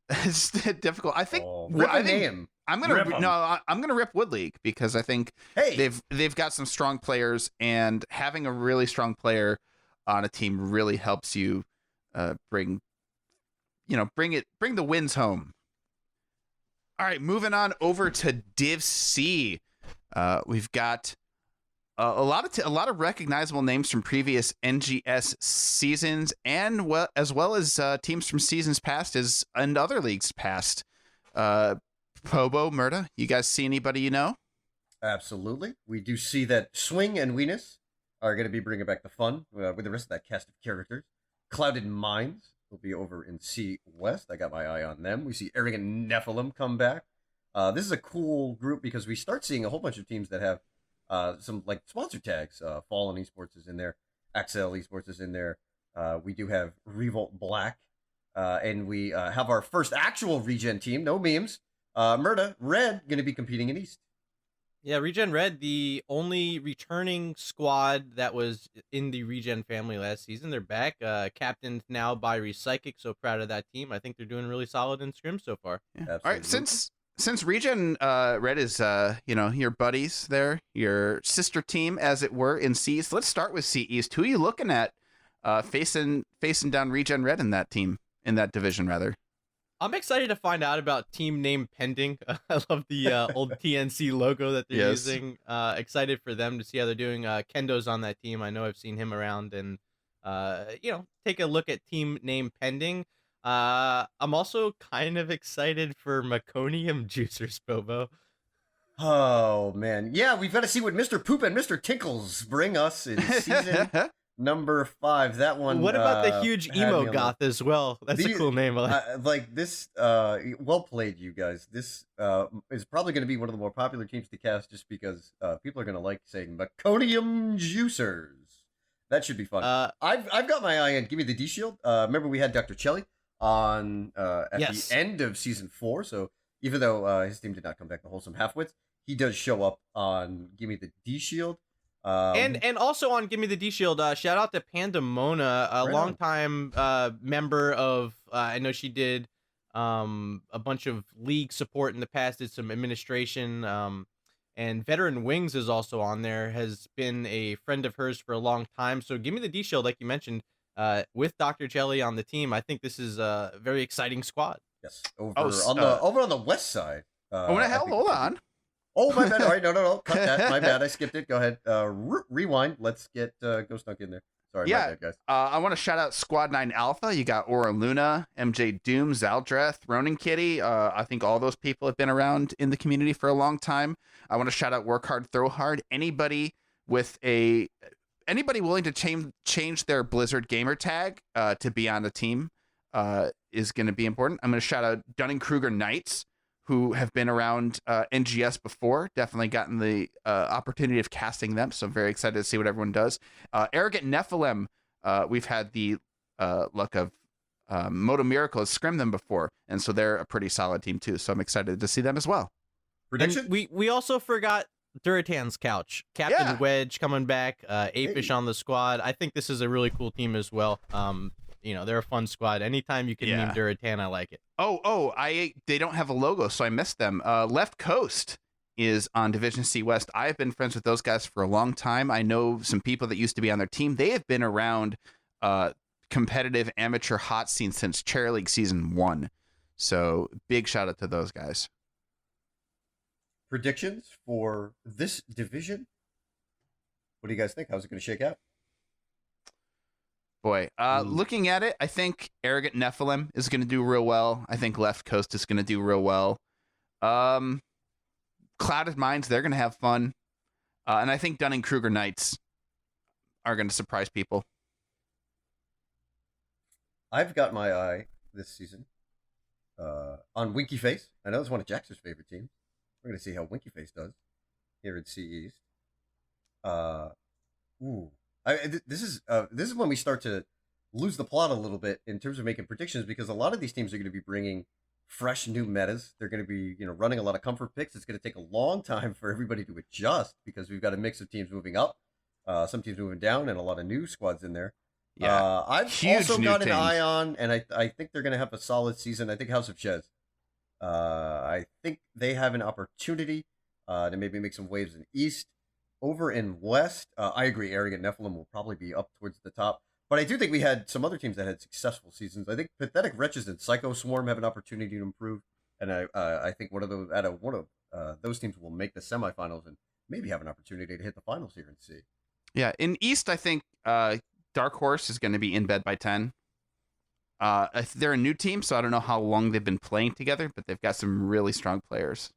it's difficult. I think I'm gonna rip Wood League because I think they've got some strong players, and having a really strong player on a team really helps you bring the wins home. All right, moving on over to Div C. We've got a lot of recognizable names from previous NGS seasons, and as well as teams from seasons past and other leagues past. Bobo, Murda, you guys see anybody you know? Absolutely. We do see that Swing and Weenus are going to be bringing back the fun with the rest of that cast of characters. Clouded Minds will be over in C West. I got my eye on them. We see Arrogant Nephilim come back. This is a cool group because we start seeing a whole bunch of teams that have some like sponsor tags. Fallen Esports is in there. Axel Esports is in there. We do have Revolt Black. And we have our first actual ReGen team. No memes. Murda, Red, going to be competing in East. Yeah, ReGen Red, the only returning squad that was in the ReGen family last season. They're back, captained now by Repsychic, so proud of that team. I think they're doing really solid in Scrim so far. Yeah. All right, since Since ReGen Red is your buddies there, your sister team as it were in C's, let's start with C East. Who are you looking at facing down ReGen Red in that team, in that division rather? I'm excited to find out about team name pending. I love the old TNC logo that they're using. Excited for them to see how they're doing. Kendo's on that team. I know I've seen him around, and take a look at team name pending. I'm also kind of excited for Meconium Juicers, Bobo. Oh man, yeah, we've got to see what Mr. Poop and Mr. Tinkles bring us in season number 5. That one. What about the huge emo goth as well? That's a cool name. Like this. Well played, you guys. This is probably going to be one of the more popular teams to cast, just because people are going to like saying Meconium Juicers. That should be fun. I've got my eye on Give Me the D Shield. Remember we had Dr. Chelly on at the end of season 4. So even though his team did not come back the wholesome halfwits, he does show up on Give Me the D Shield. And also on Give Me the D Shield, shout out to Pandemona, a longtime member of, I know she did a bunch of league support in the past, did some administration, and Veteran Wings is also on there, has been a friend of hers for a long time. So Give Me the D Shield, like you mentioned, with Dr. Jelly on the team, I think this is a very exciting squad. Yes, over on the west side. What the hell? Hold on. Oh, my bad. All right, no. Cut that. My bad. I skipped it. Go ahead. Rewind. Let's get Ghost Dunk in there. Sorry, my bad, guys. I want to shout out Squad 9 Alpha. You got Aura Luna, MJ Doom, Zaldreth, Ronin Kitty. I think all those people have been around in the community for a long time. I want to shout out Work Hard, Throw Hard. Anybody willing to change their Blizzard gamer tag to be on the team is going to be important. I'm going to shout out Dunning-Kruger Knights, who have been around NGS before, definitely gotten the opportunity of casting them, so I'm very excited to see what everyone does. Arrogant Nephilim, we've had the luck of Moto Miracle has scrimmed them before, and so they're a pretty solid team too, so I'm excited to see them as well. Prediction? We also forgot Duratan's Couch. Captain Wedge coming back, Apish on the squad. I think this is a really cool team as well. They're a fun squad. Anytime you can meme Duratan, I like it. They don't have a logo, so I missed them. Left Coast is on Division C West. I've been friends with those guys for a long time. I know some people that used to be on their team. They have been around competitive amateur hot scene since Chair League Season 1. So big shout out to those guys. Predictions for this division? What do you guys think? How's it going to shake out? Boy, looking at it, I think Arrogant Nephilim is going to do real well. I think Left Coast is going to do real well. Clouded Minds, they're going to have fun. And I think Dunning-Kruger Knights are going to surprise people. I've got my eye this season on Winky Face. I know it's one of Jax's favorite teams. We're going to see how Winky Face does here at C East. This is when we start to lose the plot a little bit in terms of making predictions, because a lot of these teams are going to be bringing fresh new metas. They're going to be running a lot of comfort picks. It's going to take a long time for everybody to adjust, because we've got a mix of teams moving up, some teams moving down, and a lot of new squads in there. Yeah, I've also got an eye on, and I think they're going to have a solid season. I think House of Chez. I think they have an opportunity to maybe make some waves in East. Over in West, I agree, Arrogant Nephilim will probably be up towards the top. But I do think we had some other teams that had successful seasons. I think Pathetic Wretches and Psycho Swarm have an opportunity to improve. And I think one of those teams will make the semifinals and maybe have an opportunity to hit the finals here and see. Yeah, in East, I think Dark Horse is going to be in bed by 10. They're a new team, so I don't know how long they've been playing together, but they've got some really strong players.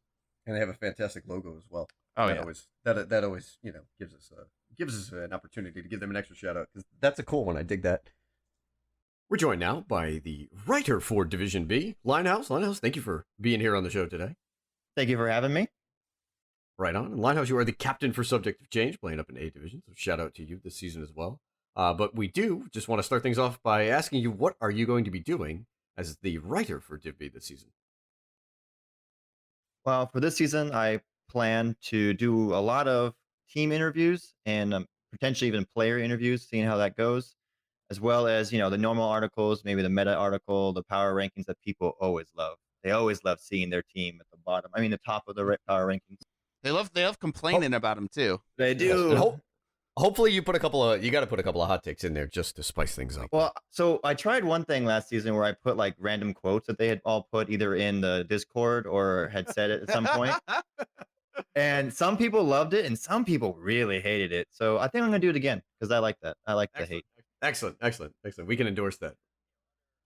And they have a fantastic logo as well. Oh, that always gives us an opportunity to give them an extra shout out, because that's a cool one. I dig that. We're joined now by the writer for Division B, Linehouse. Linehouse, thank you for being here on the show today. Thank you for having me. Right on. And Linehouse, you are the captain for Subject of Change, playing up in A Division, so shout out to you this season as well. But we do just want to start things off by asking you, what are you going to be doing as the writer for Div B this season? Well, for this season, I plan to do a lot of team interviews and potentially even player interviews, seeing how that goes, as well as the normal articles, maybe the meta article, the power rankings that people always love. they always love seeing their team at the bottom. I mean, the top of the power rankings. They love complaining about him too. They Yes, and do. hopefully you got to put a couple of hot takes in there just to spice things up. Well, so I tried one thing last season where I put like random quotes that they had all put either in the Discord or had said it at some point. And some people loved it and some people really hated it. So I think I'm going to do it again because I like that. I like the hate. Excellent. We can endorse that.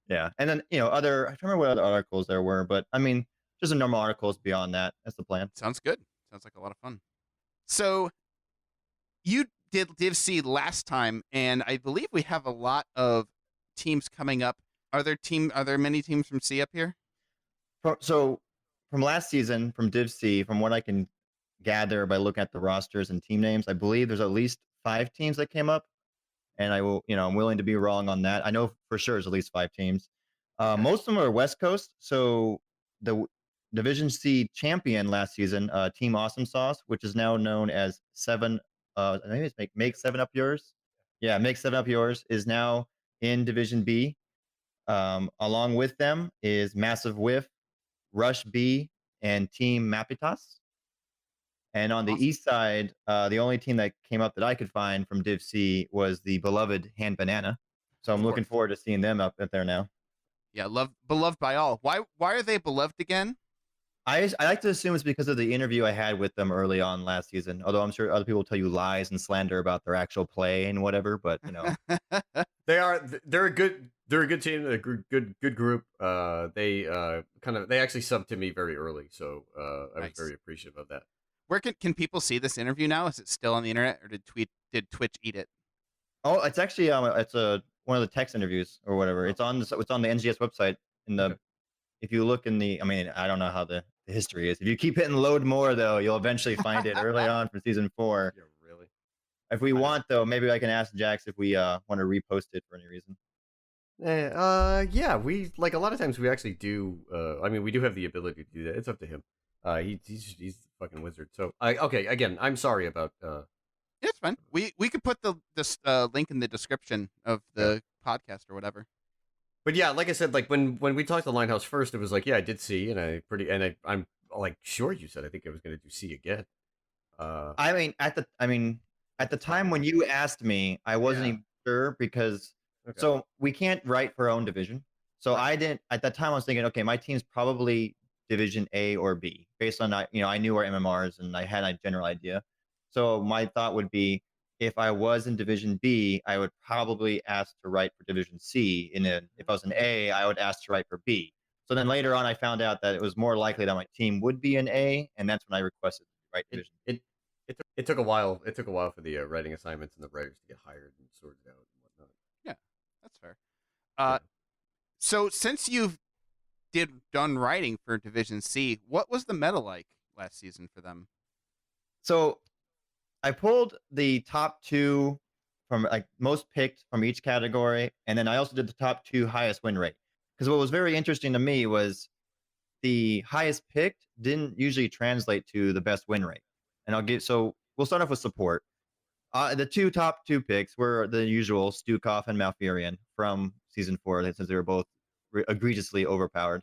Yeah. And then, I don't remember what other articles there were, but I mean, just the normal articles beyond that. That's the plan. Sounds good. Sounds like a lot of fun. So you did Div C last time, and I believe we have a lot of teams coming up. Are there many teams from C up here? So from last season, from Div C, from what I can gather by looking at the rosters and team names, I believe there's at least 5 teams that came up. And I will, I'm willing to be wrong on that. I know for sure there's at least 5 teams. Most of them are West Coast. So the Division C champion last season, Team Awesome Sauce, which is now known as maybe it's Make 7 Up Yours. Yeah, Make 7 Up Yours is now in Division B. Along with them is Massive Whiff, Rush B, and Team Mapitas. And on the east side, the only team that came up that I could find from Div C was the beloved Hand Banana. So I'm looking forward to seeing them up there now. Yeah, beloved by all. Why are they beloved again? I like to assume it's because of the interview I had with them early on last season. Although I'm sure other people tell you lies and slander about their actual play and whatever, but They're a good team, a good group. They actually subbed to me very early, so I was very appreciative of that. Where can people see this interview now? Is it still on the internet, or did Twitch eat it? Oh, it's actually it's one of the text interviews or whatever. It's on the NGS website. If you look in I don't know how the history is. If you keep hitting load more though, you'll eventually find it early on from season 4. Yeah, really. If we want though, maybe I can ask Jax if we want to repost it for any reason. Yeah, we like a lot of times we actually do. We do have the ability to do that. It's up to him. He's the fucking wizard. So again, I'm sorry about. Yeah, it's fine. We could put this link in the description of the podcast or whatever. But yeah, like I said, like when we talked to Linehouse first, it was like, yeah, I did C, and I'm like, sure, you said I think I was going to do C again. At the time when you asked me, I wasn't even sure because so we can't write for our own division. So I didn't at that time. I was thinking, okay, my team's probably Division A or B based on I knew our MMRs and I had a general idea. So my thought would be, if I was in Division B, I would probably ask to write for Division C. If I was in A, I would ask to write for B. So then later on, I found out that it was more likely that my team would be in A, and that's when I requested to write Division. It took a while. It took a while for the writing assignments and the writers to get hired and sorted out and whatnot. Yeah, that's fair. So since you've done writing for Division C, what was the meta like last season for them? So I pulled the top 2 from most picked from each category, and then I also did the top 2 highest win rate. Because what was very interesting to me was the highest picked didn't usually translate to the best win rate. And so we'll start off with support. The top two picks were the usual Stukov and Malfurion from season 4, since they were both egregiously overpowered.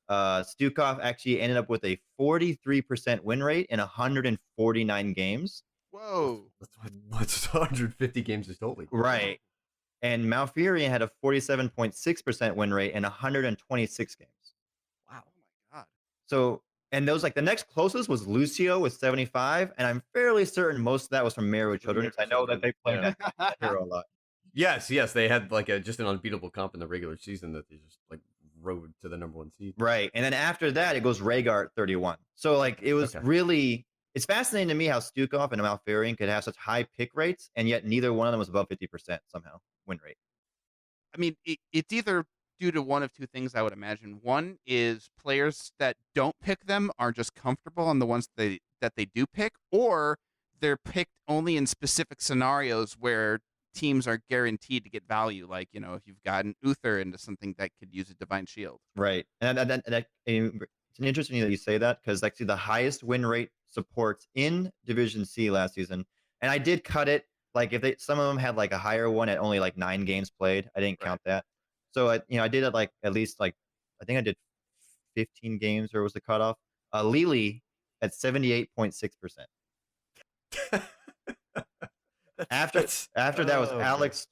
Stukov actually ended up with a 43% win rate in 149 games. Whoa. What's 150 games is totally right. And Malfurion had a 47.6% win rate in 126 games. Wow. Oh my god. So, and those the next closest was Lucio with 75, and I'm fairly certain most of that was from Marrow Children. I know that they played that hero a lot. Yes, they had just an unbeatable comp in the regular season that they just rode to the #1 seed. Right, and then after that it goes Rhaegar at 31. So it was really. It's fascinating to me how Stukov and Malfurion could have such high pick rates, and yet neither one of them was above 50% somehow win rate. I mean, it's either due to one of two things, I would imagine. One is players that don't pick them are just comfortable on the ones that they do pick, or they're picked only in specific scenarios where teams are guaranteed to get value. Like, if you've got an Uther into something that could use a Divine Shield. Right, and it's interesting that you say that, because actually the highest win rate supports in Division C last season, and I did cut it. If some of them had a higher one at only 9 games played, I didn't count that. So I did it at least I think I did 15 games, or was the cutoff? Lily at 78.6%. After that was Alex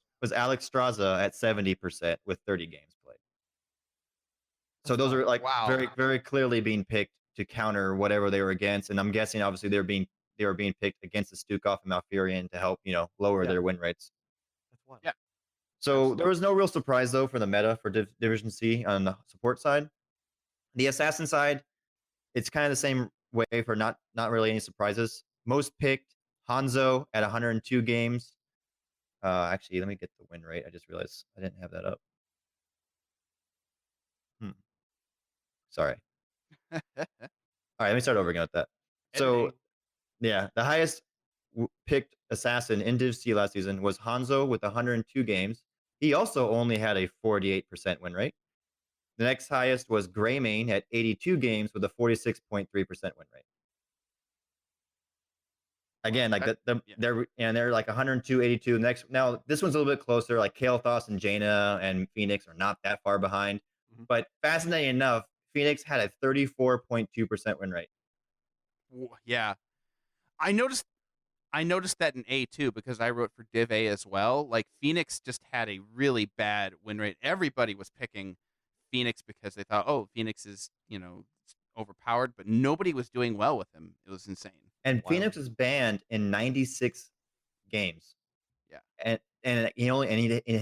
Straza at 70% with 30 games played. So those are like Wow. very, very clearly being picked to counter whatever they were against, and I'm guessing obviously they were being picked against the Stukov and Malfurion to help lower their win rates. That's wild. Yeah. So Absolutely. there was no real surprise though for the meta for Division C on the support side. The assassin side, it's kind of the same way for not really any surprises. Most picked Hanzo at 102 games. Actually, let me get the win rate. I just realized I didn't have that up. Sorry. All right, let me start over again with that. So, Editing. yeah, the highest picked assassin in Div C last season was Hanzo with 102 games. He also only had a 48% win rate. The next highest was Whitemane at 82 games with a 46.3% win rate. Again, like they're like 102, 82. Next, now this one's a little bit closer. Like Kael'thas and Jaina and Phoenix are not that far behind. But fascinating enough, Phoenix had a 34.2% win rate. Yeah, I noticed that in A too, because I wrote for Div A as well. Like Phoenix just had a really bad win rate. Everybody was picking Phoenix because they thought, oh, Phoenix is overpowered, but nobody was doing well with him. It was insane. And Phoenix was banned in 96 games. Yeah. And he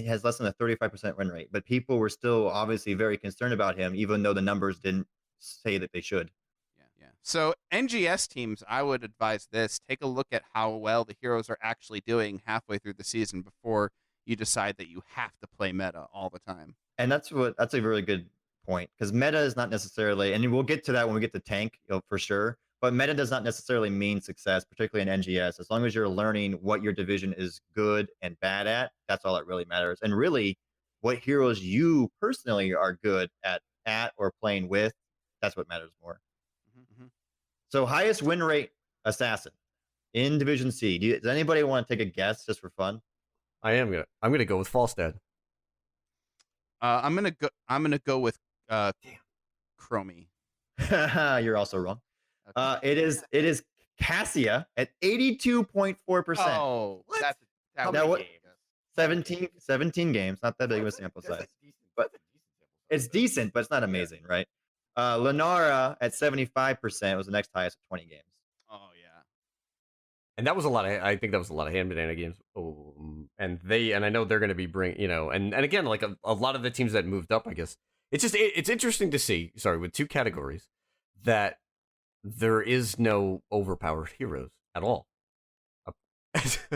has less than a 35% win rate. But people were still obviously very concerned about him, even though the numbers didn't say that they should. Yeah. So NGS teams, I would advise this: take a look at how well the heroes are actually doing halfway through the season before you decide that you have to play meta all the time. And that's a really good point, because meta is not necessarily, and we'll get to that when we get to tank, for sure. But meta does not necessarily mean success, particularly in NGS. As long as you're learning what your division is good and bad at, that's all that really matters. And really, what heroes you personally are good at or playing with, that's what matters more. Mm-hmm. So highest win rate assassin in Division C. Does anybody want to take a guess just for fun? I'm gonna go with Falstad. I'm gonna go with Chromie. You're also wrong. Okay. It is Cassia at 82.4%. Oh, What? How Now many what- games? 17 games, not that big of a sample size. But it's decent, but it's not amazing, right? Lenara at 75% was the next highest at 20 games. Oh yeah. And that was a lot of. I think that was a lot of hand banana games. And I know they're going to be and again, like a lot of the teams that moved up, I guess it's interesting to see. Sorry, with two categories, that there is no overpowered heroes at all.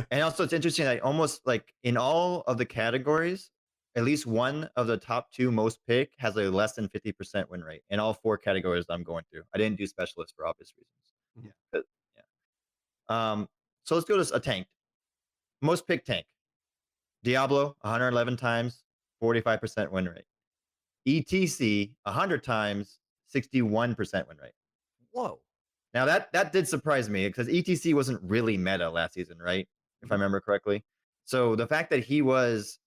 And also, it's interesting that almost like in all of the categories, at least one of the top two most pick has a less than 50% win rate in all four categories I'm going through. I didn't do specialists for obvious reasons. Yeah. So let's go to a tank. Most pick tank. Diablo 111 times, 45% win rate. ETC 100 times, 61% win rate. Whoa. Now that did surprise me, because ETC wasn't really meta last season, right? If I remember correctly. So the fact that he was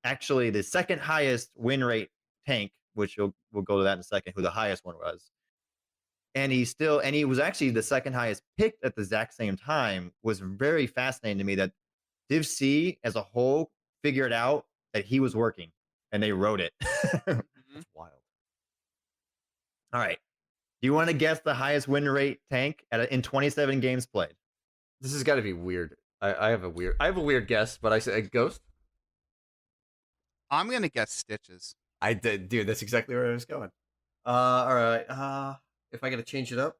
actually the second highest win rate tank, which we'll go to that in a second, who the highest one was. And he was actually the second highest picked at the exact same time, was very fascinating to me, that Div C as a whole figured out that he was working and they wrote it. That's wild. All right. Do you want to guess the highest win rate tank in 27 games played? This has got to be weird. I have a weird guess, but I said Ghost. I'm gonna guess Stitches. I did, dude. That's exactly where I was going. All right. If I got to change it up,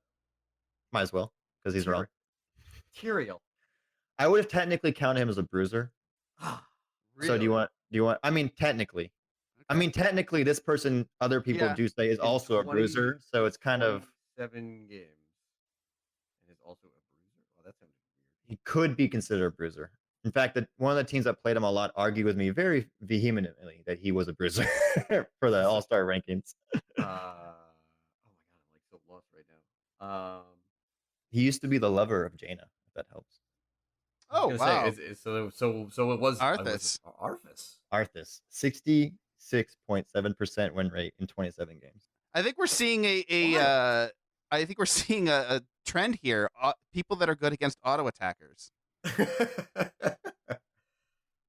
Might as well, because he's wrong. Tyrael. I would have technically counted him as a bruiser. Really? So do you want? I mean, technically. I mean, technically, this person, other people Yeah. do say, is also a bruiser. So it's kind of, 7 games, and is also a bruiser. Oh, that sounds weird. he could be considered a bruiser. In fact, one of the teams that played him a lot argued with me very vehemently that he was a bruiser for the All-Star rankings. Oh my god, I'm like so lost right now. He used to be the lover of Jaina, if that helps. Oh wow. So it was Arthas. Arthas, 66.7% win rate in 27 games. I think we're seeing I think we're seeing a trend here. People that are good against auto attackers.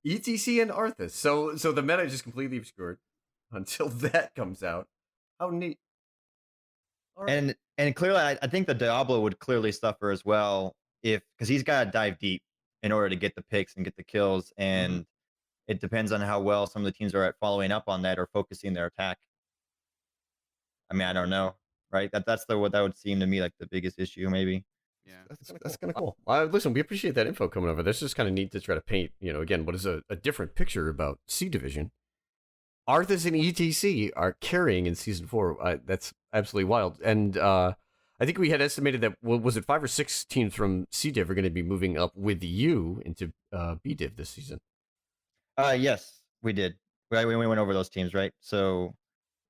ETC and Arthas. So the meta is just completely obscured until that comes out. How neat. All right. And clearly, I think the Diablo would clearly suffer as well because he's got to dive deep in order to get the picks and get the kills, and it depends on how well some of the teams are at following up on that or focusing their attack. I mean, I don't know, right? That's what that would seem to me like the biggest issue, maybe. Yeah. That's kind of cool. Listen, we appreciate that info coming over. This is kind of neat to try to paint, again, what is a different picture about C Division. Arthas and ETC are carrying in Season 4. That's absolutely wild. And I think we had estimated that, was it 5 or 6 teams from C Div are going to be moving up with you into B Div this season? Yes, we did. We went over those teams, right? So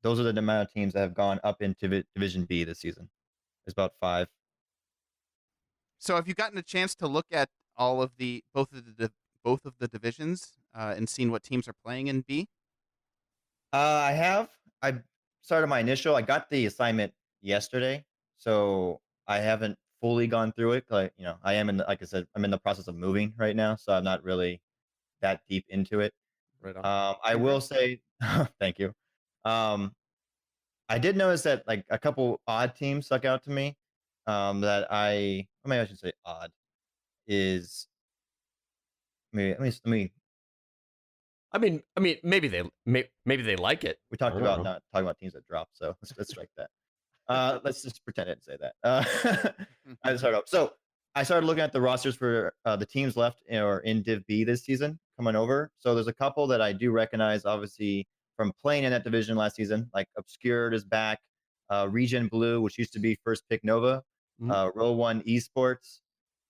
those are the amount of teams that have gone up into Division B this season. There's about 5. So have you gotten a chance to look at all of both of the divisions and seen what teams are playing in B? I have. I started my initial. I got the assignment yesterday, so I haven't fully gone through it. Like I am like I said, I'm in the process of moving right now, so I'm not really that deep into it. Right on. I will say, thank you. I did notice that like a couple odd teams stuck out to me. That maybe I should say odd is. Let me. I mean, maybe they like it. We talked I don't about know. not talking about teams that drop, so let's strike that. Let's just pretend I didn't say that. I just started up. So I started looking at the rosters for the teams left or in Div B this season coming over. So there's a couple that I do recognize, obviously, from playing in that division last season. Like Obscured is back. ReGen Blue, which used to be First Pick Nova. Row 1 Esports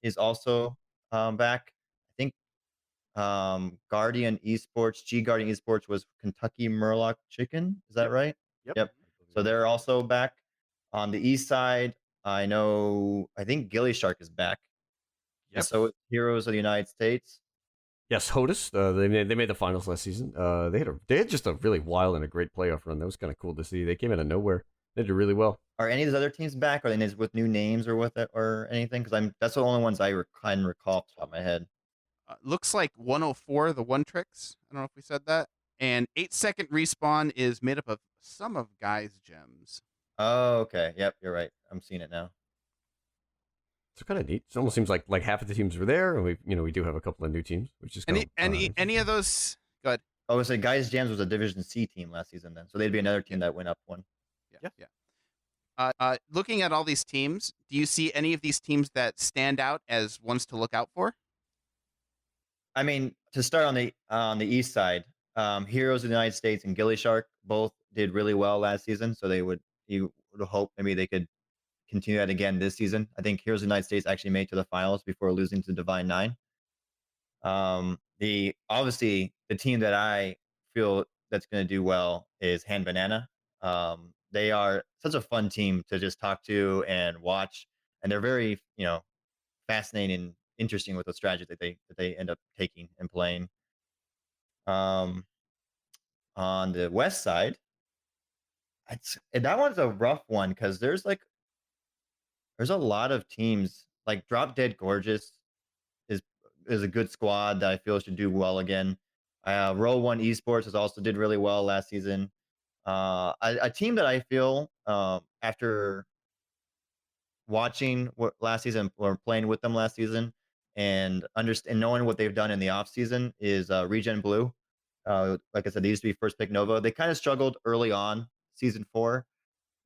is also back. I think Guardian Esports, G Guardian Esports was Kentucky Murloc Chicken. Is that right? Yep. So they're also back. On the east side, I think Gilly Shark is back. Yep. So Heroes of the United States. Yes, HOTUS. They made the finals last season. They had just a really wild and a great playoff run. That was kind of cool to see. They came out of nowhere. They did really well. Are any of these other teams back? Are they with new names or or anything? Because that's the only ones I can recall off the top of my head. Looks like 104, the One Tricks. I don't know if we said that. And 8-second respawn is made up of some of Guy's gems. Oh, okay. Yep, you're right. I'm seeing it now. It's kind of neat. It almost seems like half of the teams were there, and we do have a couple of new teams, which is any of those. Go ahead. Oh, so Guy's Gems was a Division C team last season, then, so they'd be another team that went up one. Yeah. Looking at all these teams, do you see any of these teams that stand out as ones to look out for? I mean, to start on the east side, Heroes of the United States and Gilly Shark both did really well last season, so you would hope maybe they could continue that again this season. I think Heroes of the United States actually made it to the finals before losing to Divine 9. Obviously the team that I feel that's going to do well is Hand Banana. They are such a fun team to just talk to and watch, and they're very fascinating and interesting with the strategy that they end up taking and playing. On the west side, that one's a rough one because there's a lot of teams. Like Drop Dead Gorgeous is a good squad that I feel should do well again. Row 1 Esports has also did really well last season. A team that I feel after watching what last season or playing with them last season and knowing what they've done in the off season is ReGen Blue. Like I said, they used to be First Pick Nova. They kind of struggled early on season 4,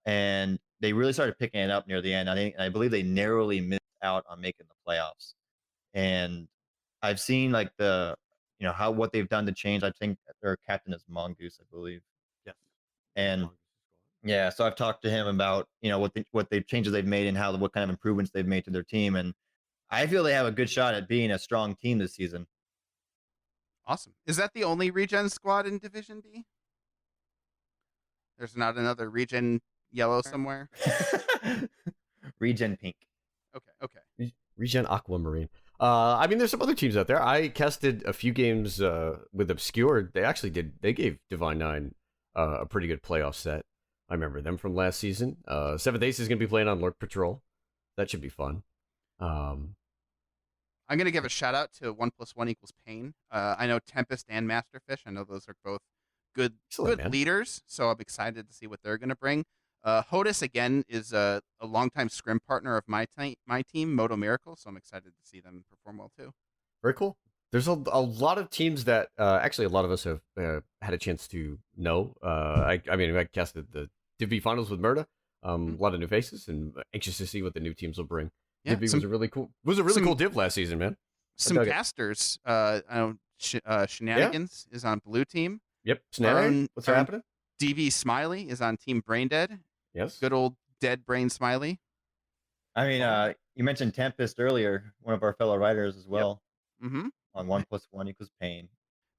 and they really started picking it up near the end. I believe they narrowly missed out on making the playoffs. And I've seen what they've done to change. I think their captain is Mongoose, I believe. Yes. And yeah, so I've talked to him about what the changes they've made and what kind of improvements they've made to their team, and I feel they have a good shot at being a strong team this season. Awesome. Is that the only ReGen squad in Division B? There's not another ReGen Yellow somewhere? ReGen Pink. Okay. ReGen Aquamarine. There's some other teams out there. I casted a few games with Obscured. They gave Divine 9 a pretty good playoff set. I remember them from last season. 7th Ace is going to be playing on Lurk Patrol. That should be fun. I'm going to give a shout out to 1+1 = Pain. I know Tempest and Masterfish. I know those are both good Man. leaders, so I'm excited to see what they're going to bring. Hodis, again, is a longtime scrim partner of my team, Moto Miracle, so I'm excited to see them perform well, too. Very cool. There's a lot of teams that actually a lot of us have had a chance to know. I casted the Div B finals with Murda. A lot of new faces, and anxious to see what the new teams will bring. Yeah, Div B was a really cool div last season, man. Some casters. I know Shenanigans is on blue team. Yep. Shenanigans. What's happening? DB Smiley is on team Braindead. Yes. Good old dead brain Smiley. I mean, you mentioned Tempest earlier, one of our fellow writers as well. Yep. Mm-hmm. On 1+1 = Pain.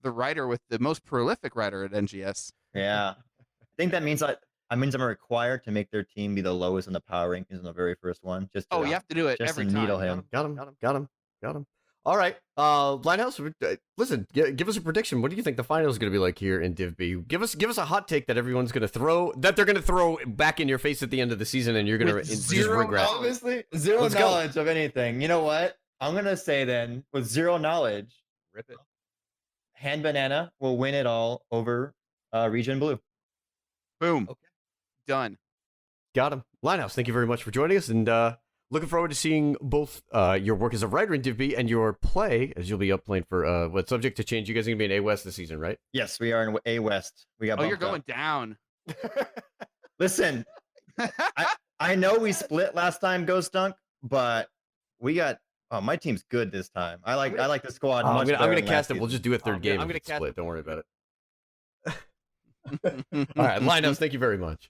The writer with the most prolific writer at NGS. Yeah. I think that means I'm required to make their team be the lowest in the power rankings in the very first one. Just to, you have to do it just every to time. needle him. Got him. All right. Linehouse, listen, give us a prediction. What do you think the final is going to be like here in Div B? Give us a hot take that everyone's going to throw back in your face at the end of the season, and you're going to just regret. Obviously, zero knowledge of anything. You know what? I'm going to say then, with zero knowledge, Rip it. Hand Banana will win it all over ReGen Blue. Boom. Okay. Done. Got him. Linehouse, thank you very much for joining us, and looking forward to seeing both your work as a writer in Div B and your play, as you'll be up playing for what's subject to change. You guys are going to be in A West this season, right? Yes, we are in A West. We got. You're bumped going up. down. Listen, I know we split last time, Ghost Dunk, but we got. Oh, my team's good this time. I like the squad. I'm much gonna better than cast last it. We'll season. just do a third game. I'm gonna if it's cast split. Don't worry about it. All right, Linehouse, thank you very much.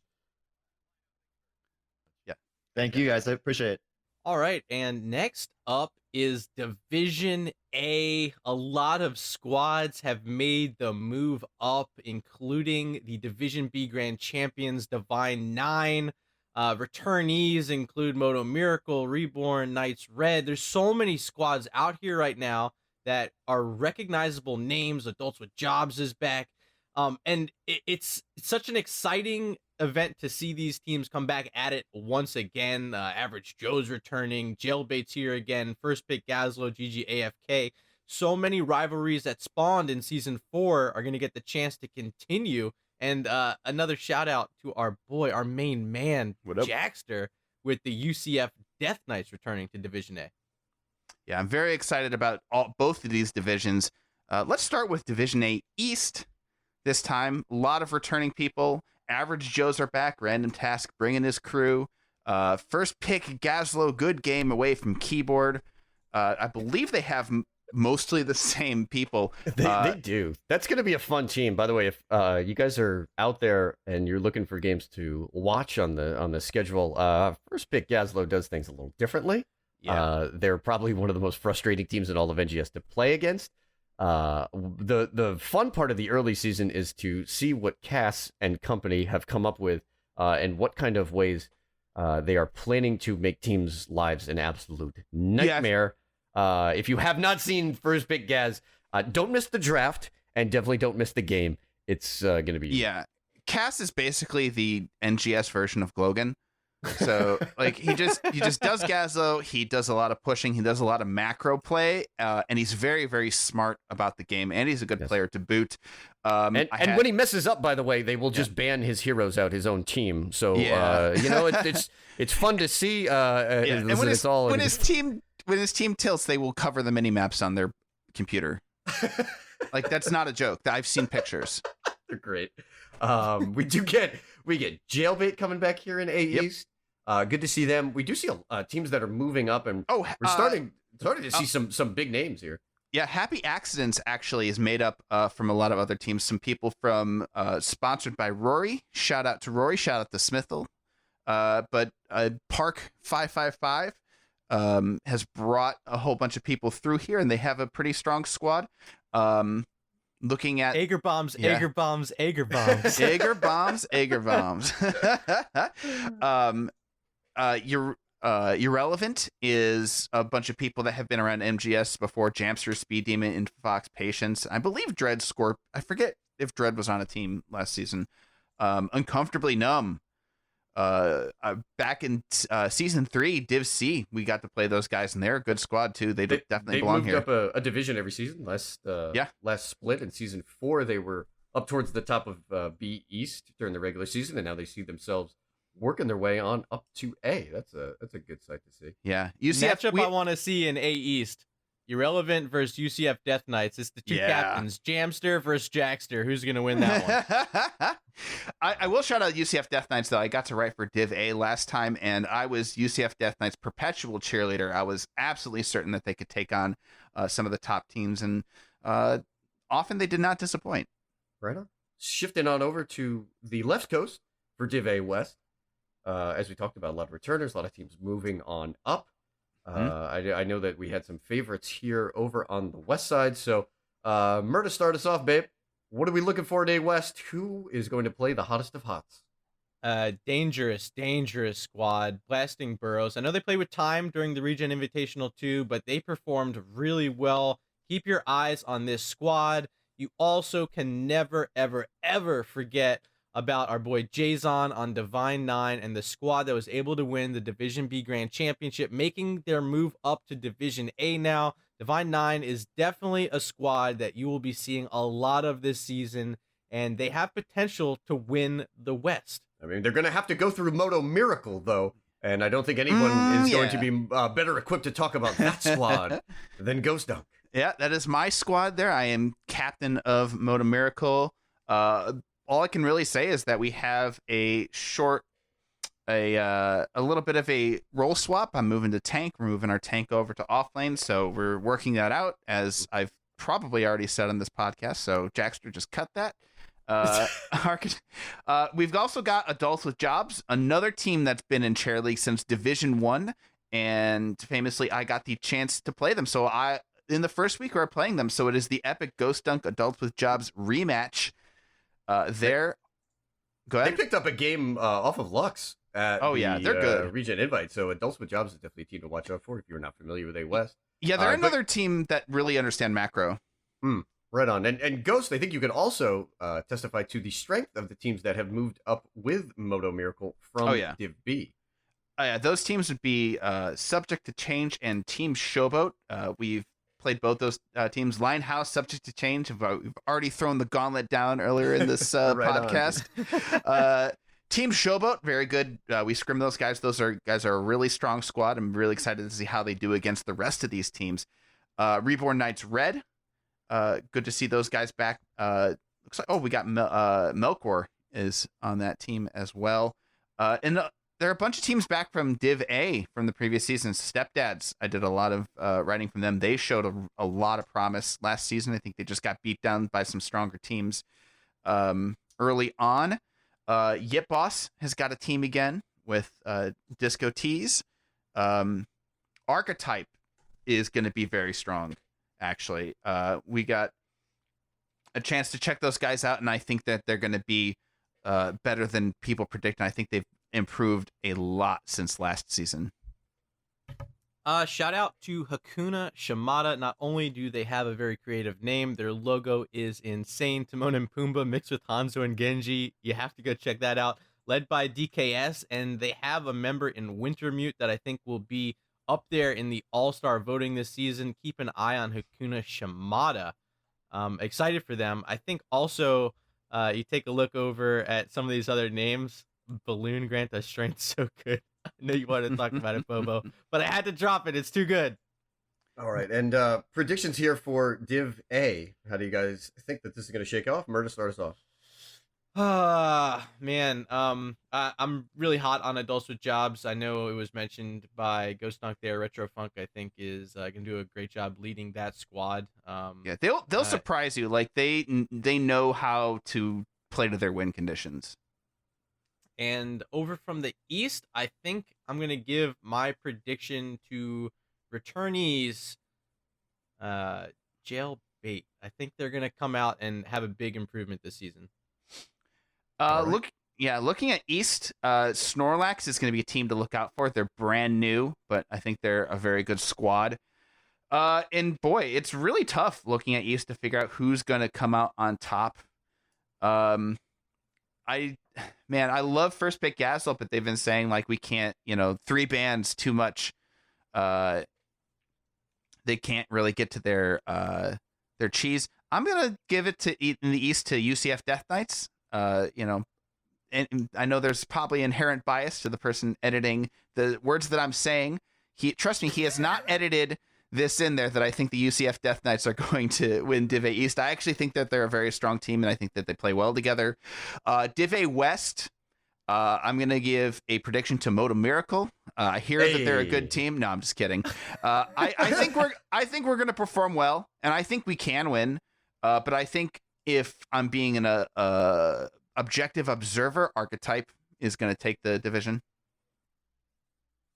Thank you guys. I appreciate it. All right, and next up is Division A. A lot of squads have made the move up, including the Division B Grand Champions, Divine 9. Returnees include Moto Miracle, Reborn, Knights Red. There's so many squads out here right now that are recognizable names. Adults with Jobs is back. And it's such an exciting event to see these teams come back at it once again. Average Joe's returning, Jailbait's here again, First Pick Gazlo, GG AFK. So many rivalries that spawned in Season 4 are going to get the chance to continue. And another shout out to our main man, Jackster, with the UCF Death Knights returning to Division A. Yeah, I'm very excited about both of these divisions. Let's start with Division A East. This time, a lot of returning people. Average Joes are back. Random Task bringing his crew. First Pick Gazlo, good game away from Keyboard. I believe they have mostly the same people. They do. That's going to be a fun team. By the way, if you guys are out there and you're looking for games to watch on the schedule, First Pick Gazlo does things a little differently. Yeah. They're probably one of the most frustrating teams in all of NGS to play against. The fun part of the early season is to see what Cass and company have come up with and what kind of ways they are planning to make teams' lives an absolute nightmare. If you have not seen First Pick Gaz, don't miss the draft and definitely don't miss the game. It's going to be... Yeah. Cass is basically the NGS version of Glogan. So like he just does Gazlo. He does a lot of pushing. He does a lot of macro play, and he's very, very smart about the game. And he's a good player to boot. And when he messes up, by the way, they will just ban his heroes out his own team. So it's fun to see. And when his team tilts, they will cover the mini maps on their computer. Like that's not a joke. I've seen pictures. They're great. We get Jailbait coming back here in A East. Good to see them. We do see teams that are moving up, and we're starting to see some big names here. Yeah, Happy Accidents actually is made up from a lot of other teams. Some people from sponsored by Rory. Shout out to Rory. Shout out to Smithel. But Park 555 has brought a whole bunch of people through here, and they have a pretty strong squad. Looking at Ager bombs, Ager bombs, Ager bombs. Ager bombs, Ager bombs. Irrelevant is a bunch of people that have been around MGS before. Jamster, Speed Demon, and Fox Patience. I believe Dread Scorp. I forget if Dread was on a team last season. Uncomfortably Numb Back in season 3, Div C, we got to play those guys, and they're a good squad too. They definitely belong moved here. up a division every season. Last split in season 4, they were up towards the top of B East during the regular season, and now they see themselves working their way on up to A. That's a good sight to see. Yeah, Matchup I want to see in A East. Irrelevant versus UCF Death Knights. It's the two captains, Jamster versus Jackster. Who's going to win that one? I will shout out UCF Death Knights, though. I got to write for Div A last time, and I was UCF Death Knights' perpetual cheerleader. I was absolutely certain that they could take on some of the top teams, and often they did not disappoint. Right on. Shifting on over to the left coast for Div A West. As we talked about, a lot of returners, a lot of teams moving on up. I know that we had some favorites here over on the west side. So, Murda, start us off, babe. What are we looking for in A West? Who is going to play the hottest of hots? Dangerous squad, Blasting Burrows. I know they played with time during the ReGen Invitational too, but they performed really well. Keep your eyes on this squad. You also can never, ever, ever forget about our boy Jason on Divine 9 and the squad that was able to win the Division B Grand Championship, making their move up to Division A now. Divine 9 is definitely a squad that you will be seeing a lot of this season, and they have potential to win the West. I mean, they're going to have to go through Moto Miracle, though, and I don't think anyone is going to be better equipped to talk about that squad than Ghost Dunk. Yeah, that is my squad there. I am captain of Moto Miracle. All I can really say is that we have a little bit of a role swap. I'm moving to tank. We're moving our tank over to offlane, so we're working that out, as I've probably already said on this podcast. So Jackster, just cut that. We've also got Adults with Jobs, another team that's been in Chair League since Division 1, and famously I got the chance to play them. So in the first week we were playing them, so it is the epic Ghost Dunk Adults with Jobs rematch. Go ahead. They picked up a game off of Lux at they're good. ReGen Invite, so Adults with Jobs is definitely a team to watch out for if you're not familiar with A West. Yeah, they're another team that really understand macro. Right on. And Ghost, I think you can also testify to the strength of the teams that have moved up with Moto Miracle from Div B. Those teams would be Subject to Change and Team Showboat. We've played both those teams. Linehouse, Subject to Change. We've already thrown the gauntlet down earlier in this podcast. Team Showboat, very good. We scrim those guys. Those guys are a really strong squad. I'm really excited to see how they do against the rest of these teams. Reborn Knights Red. Good to see those guys back. Looks like we got Melkor is on that team as well. And there are a bunch of teams back from Div A from the previous season. Stepdads, I did a lot of writing from them. They showed a lot of promise last season. I think they just got beat down by some stronger teams early on. Yip Boss has got a team again with Disco Tees. Archetype is going to be very strong, actually. We got a chance to check those guys out, and I think that they're going to be better than people predict. And I think they've improved a lot since last season. Shout out to Hakuna Shimada. Not only do they have a very creative name, their logo is insane. Timon and Pumbaa mixed with Hanzo and Genji. You have to go check that out. Led by DKS, and they have a member in Wintermute that I think will be up there in the all-star voting this season. Keep an eye on Hakuna Shimada. Excited for them. I think also you take a look over at some of these other names. Balloon Grant, that strength's so good. I know you wanted to talk about it, Bobo, but I had to drop it. It's too good. All right, and predictions here for Div A. How do you guys think that this is going to shake off? Murda, start us off. Man, I'm really hot on Adults with Jobs. I know it was mentioned by Ghost Dunk there. Retro Funk, I think, is going to do a great job leading that squad. They'll surprise you. Like they know how to play to their win conditions. And over from the East, I think I'm going to give my prediction to returnees Jailbait. I think they're going to come out and have a big improvement this season. Looking at East, Snorlax is going to be a team to look out for. They're brand new, but I think they're a very good squad. And boy, it's really tough looking at East to figure out who's going to come out on top. man, I love first pick Gasol, but they've been saying like we can't, 3 bans too much. They can't really get to their cheese. I'm gonna give it to in the East to UCF Death Knights. And I know there's probably inherent bias to the person editing the words that I'm saying. Trust me, he has not edited this in there that I think the UCF Death Knights are going to win Div A East. I actually think that they're a very strong team, and I think that they play well together. Div A West, I'm going to give a prediction to Moto Miracle. I hear that they're a good team. No, I'm just kidding. I think we're going to perform well, and I think we can win. But I think if I'm being an objective observer, Archetype is going to take the division.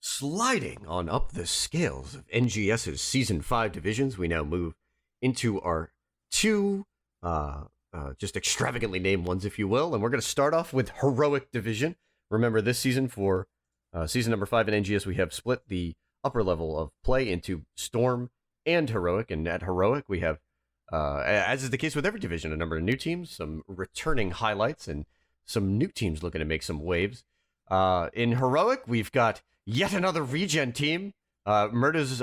Sliding on up the scales of NGS's Season 5 divisions, we now move into our 2 just extravagantly named ones, if you will. And we're going to start off with Heroic Division. Remember, this season for season number 5 in NGS, we have split the upper level of play into Storm and Heroic. And at Heroic, we have, as is the case with every division, a number of new teams, some returning highlights, and some new teams looking to make some waves. In Heroic, we've got yet another ReGen team. Murda's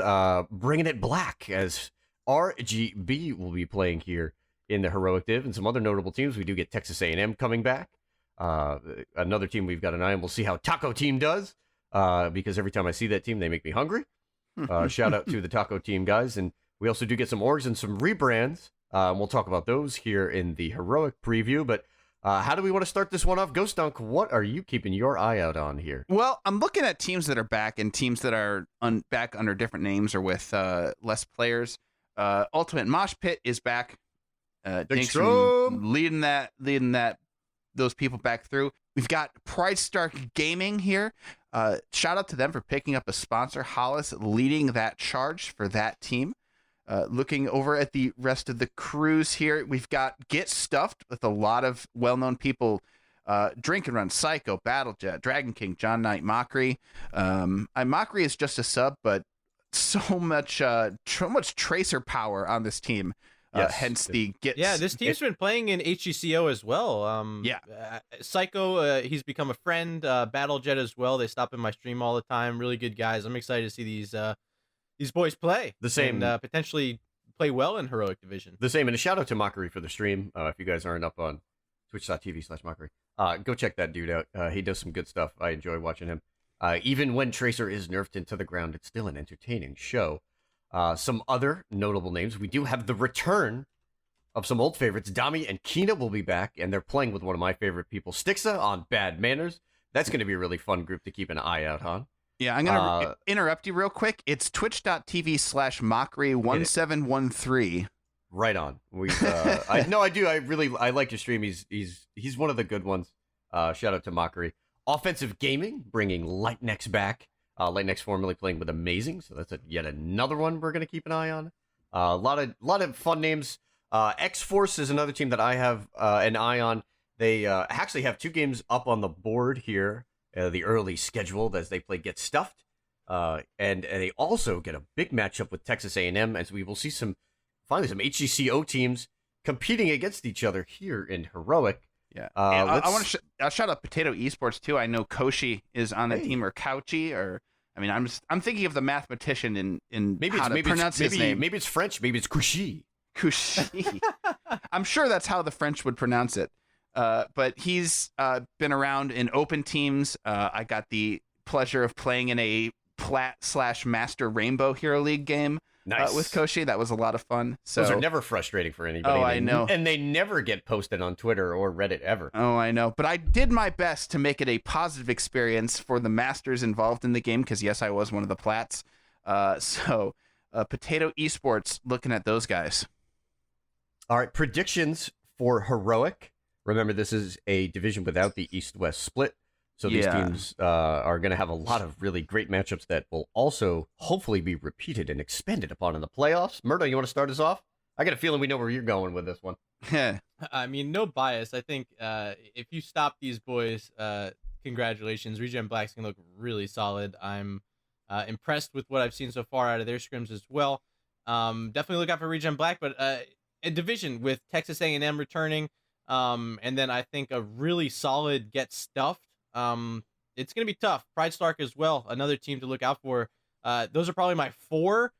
bringing it black, as RGB will be playing here in the Heroic Div, and some other notable teams. We do get Texas A&M coming back. Another team we've got an eye on. We'll see how Taco Team does, because every time I see that team, they make me hungry. Shout out to the Taco Team guys. And we also do get some orgs and some rebrands. We'll talk about those here in the Heroic preview. But how do we want to start this one off? Ghost Dunk, what are you keeping your eye out on here? Well, I'm looking at teams that are back and teams that are back under different names or with less players. Ultimate Mosh Pit is back. Thanks for leading those people back through. We've got Pride Stark Gaming here. Shout out to them for picking up a sponsor. Hollis leading that charge for that team. Looking over at the rest of the crews here, we've got Get Stuffed with a lot of well-known people. Drink and Run, Psycho, Battlejet, Dragon King, John Knight, Mockery. Mockery is just a sub, but so much tracer power on this team. Yes. Hence the Get. Yeah, this team's been playing in HGCO as well. Psycho, he's become a friend. Battlejet as well. They stop in my stream all the time. Really good guys. I'm excited to see these boys play. The same, and potentially play well in Heroic Division. The same, and a shout out to Mockery for the stream. If you guys aren't up on twitch.tv/Mockery, go check that dude out. He does some good stuff. I enjoy watching him. Even when Tracer is nerfed into the ground, it's still an entertaining show. Some other notable names. We do have the return of some old favorites. Dami and Kina will be back, and they're playing with one of my favorite people, Stixa, on Bad Manners. That's going to be a really fun group to keep an eye out on. Yeah, I'm going to interrupt you real quick. It's twitch.tv/mockery1713. Right on. I do. I like your stream. He's one of the good ones. Shout out to Mockery. Offensive Gaming, bringing Lightnex back. Lightnex formerly playing with Amazing, so that's yet another one we're going to keep an eye on. A lot of fun names. X-Force is another team that I have an eye on. They actually have 2 games up on the board here, the early schedule, as they play Get Stuffed. And they also get a big matchup with Texas A&M, as we will see finally some HGCO teams competing against each other here in Heroic. Yeah, I want to shout out Potato Esports too. I know Koshi is on that team, or Couchy, or I'm thinking of the mathematician in maybe how to pronounce his name. Maybe it's French. Maybe it's Couchy. Couchy. I'm sure that's how the French would pronounce it. But he's been around in open teams. I got the pleasure of playing in a Plat/Master Rainbow Hero League game. Nice. With Koshi. That was a lot of fun. So, those are never frustrating for anybody. Oh, I know. And they never get posted on Twitter or Reddit ever. Oh, I know. But I did my best to make it a positive experience for the masters involved in the game, because, yes, I was one of the Plats. So Potato Esports, looking at those guys. All right, predictions for Heroic. Remember, this is a division without the East-West split. So these teams are going to have a lot of really great matchups that will also hopefully be repeated and expanded upon in the playoffs. Murda, you want to start us off? I got a feeling we know where you're going with this one. I mean, no bias. I think if you stop these boys, congratulations. ReGen Black's going to look really solid. I'm impressed with what I've seen so far out of their scrims as well. Definitely look out for ReGen Black, but a division with Texas A&M returning. And then I think a really solid Get Stuffed. It's going to be tough. Pride Stark as well, another team to look out for. Those are probably my 4,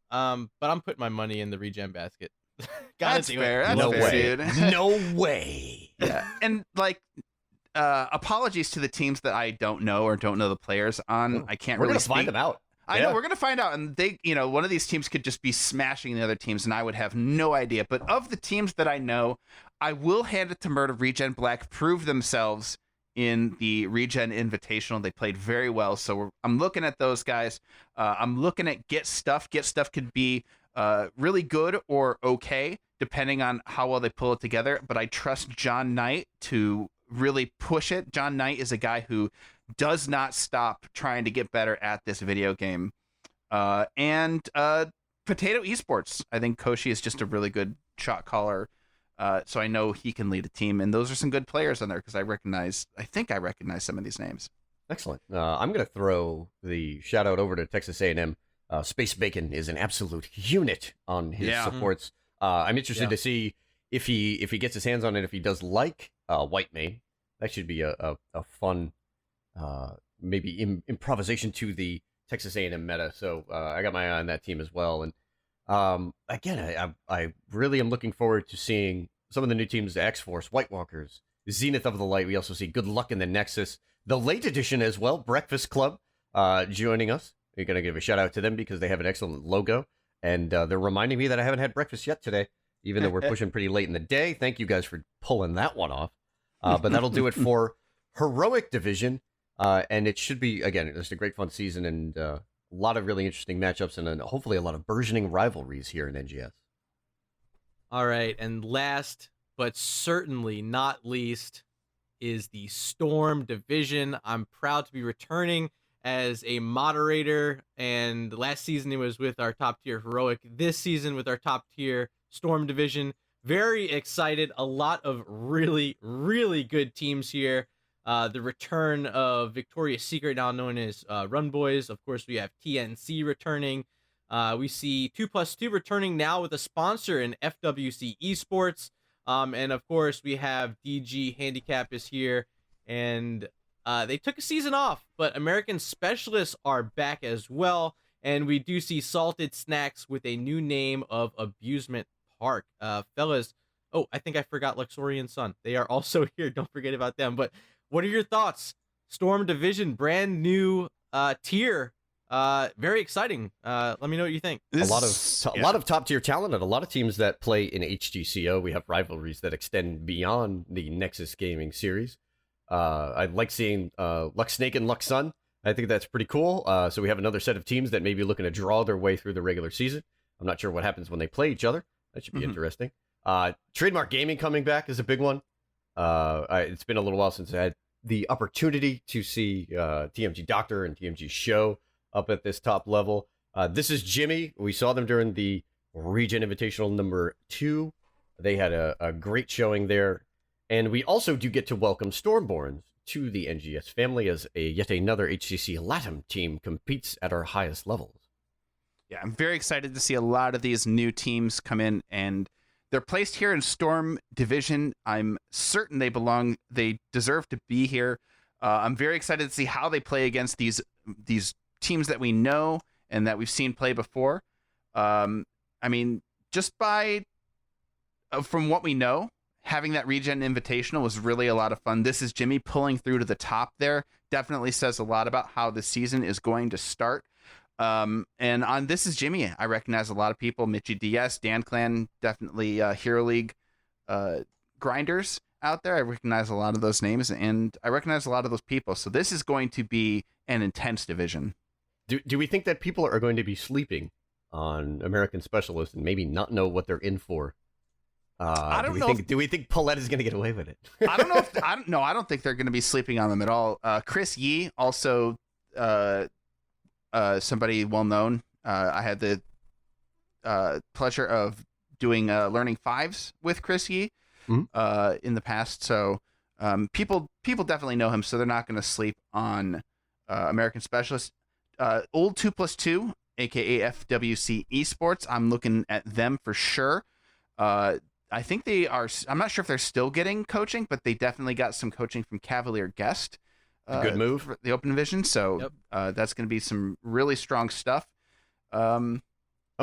but I'm putting my money in the ReGen basket. That's fair. That's No fair, way. dude. No way. Yeah. And like, apologies to the teams that I don't know or don't know the players on. I can't We're really gonna find them out. I know we're gonna find out, and they, one of these teams could just be smashing the other teams, and I would have no idea. But of the teams that I know, I will hand it to Murda. ReGen Black proved themselves in the ReGen Invitational. They played very well, so I'm looking at those guys. I'm looking at Get Stuff. Get Stuff could be really good or okay, depending on how well they pull it together. But I trust John Knight to really push it. John Knight is a guy who does not stop trying to get better at this video game. And Potato Esports. I think Koshi is just a really good shot caller. So I know he can lead a team. And those are some good players on there because I think I recognize some of these names. Excellent. I'm going to throw the shout out over to Texas A&M. Space Bacon is an absolute unit on his supports. I'm interested to see if he gets his hands on it, if he does like Whitemane. That should be a fun maybe improvisation to the Texas A&M meta. So I got my eye on that team as well. And again, I really am looking forward to seeing some of the new teams, the X-Force, White Walkers, Zenith of the Light. We also see Good Luck in the Nexus, the late edition as well, Breakfast Club joining us. We're going to give a shout out to them because they have an excellent logo. And they're reminding me that I haven't had breakfast yet today, even though we're pushing pretty late in the day. Thank you guys for pulling that one off. But that'll do it for Heroic Division. And it should be, again, just a great fun season and a lot of really interesting matchups and then hopefully a lot of burgeoning rivalries here in NGS. All right. And last, but certainly not least, is the Storm Division. I'm proud to be returning as a moderator. And last season it was with our top tier Heroic. This season with our top tier Storm Division. Very excited. A lot of really, really good teams here. The return of Victoria's Secret, now known as Run Boys. Of course, we have TNC returning. We see 2+2 returning now with a sponsor in FWC Esports. And of course, we have DG Handicap is here. And they took a season off, but American Specialists are back as well. And we do see Salted Snacks with a new name of Abusement Park. Fellas, oh, I think I forgot Luxorian Sun. They are also here. Don't forget about them. But what are your thoughts? Storm Division, brand new tier. Very exciting. Let me know what you think. A lot of top tier talent and a lot of teams that play in HGCO. We have rivalries that extend beyond the Nexus Gaming series. I like seeing Lux Snake and Lux Sun. I think that's pretty cool. So we have another set of teams that may be looking to draw their way through the regular season. I'm not sure what happens when they play each other. That should be interesting. Trademark Gaming coming back is a big one. It's been a little while since I had the opportunity to see TMG Doctor and TMG Show up at this top level. This is Jimmy. We saw them during the ReGen Invitational number 2. They had a great showing there. And we also do get to welcome Stormborns to the NGS family as yet another HCC LATAM team competes at our highest levels. Yeah, I'm very excited to see a lot of these new teams come in, and they're placed here in Storm Division. I'm certain they deserve to be here. I'm very excited to see how they play against these teams that we know and that we've seen play before. I mean, just from what we know, having that ReGen Invitational was really a lot of fun. This is Jimmy pulling through to the top there. Definitely says a lot about how the season is going to start. And on This is Jimmy, I recognize a lot of people. Mitchy DS, Dan Clan, definitely Hero League grinders out there. I recognize a lot of those names, and I recognize a lot of those people. So this is going to be an intense division. Do we think that people are going to be sleeping on American Specialists and maybe not know what they're in for? I don't know. Do we think Paulette is going to get away with it? I don't know. I don't think they're going to be sleeping on them at all. Chris Yee, also somebody well known. I had the pleasure of doing Learning Fives with Chris Yee in the past. So people definitely know him. So they're not going to sleep on American Specialists. Old 2+2, aka FWC Esports. I'm looking at them for sure. I think they are. I'm not sure if they're still getting coaching, but they definitely got some coaching from Cavalier Guest. A good move. For the Open Division. So that's going to be some really strong stuff. I'm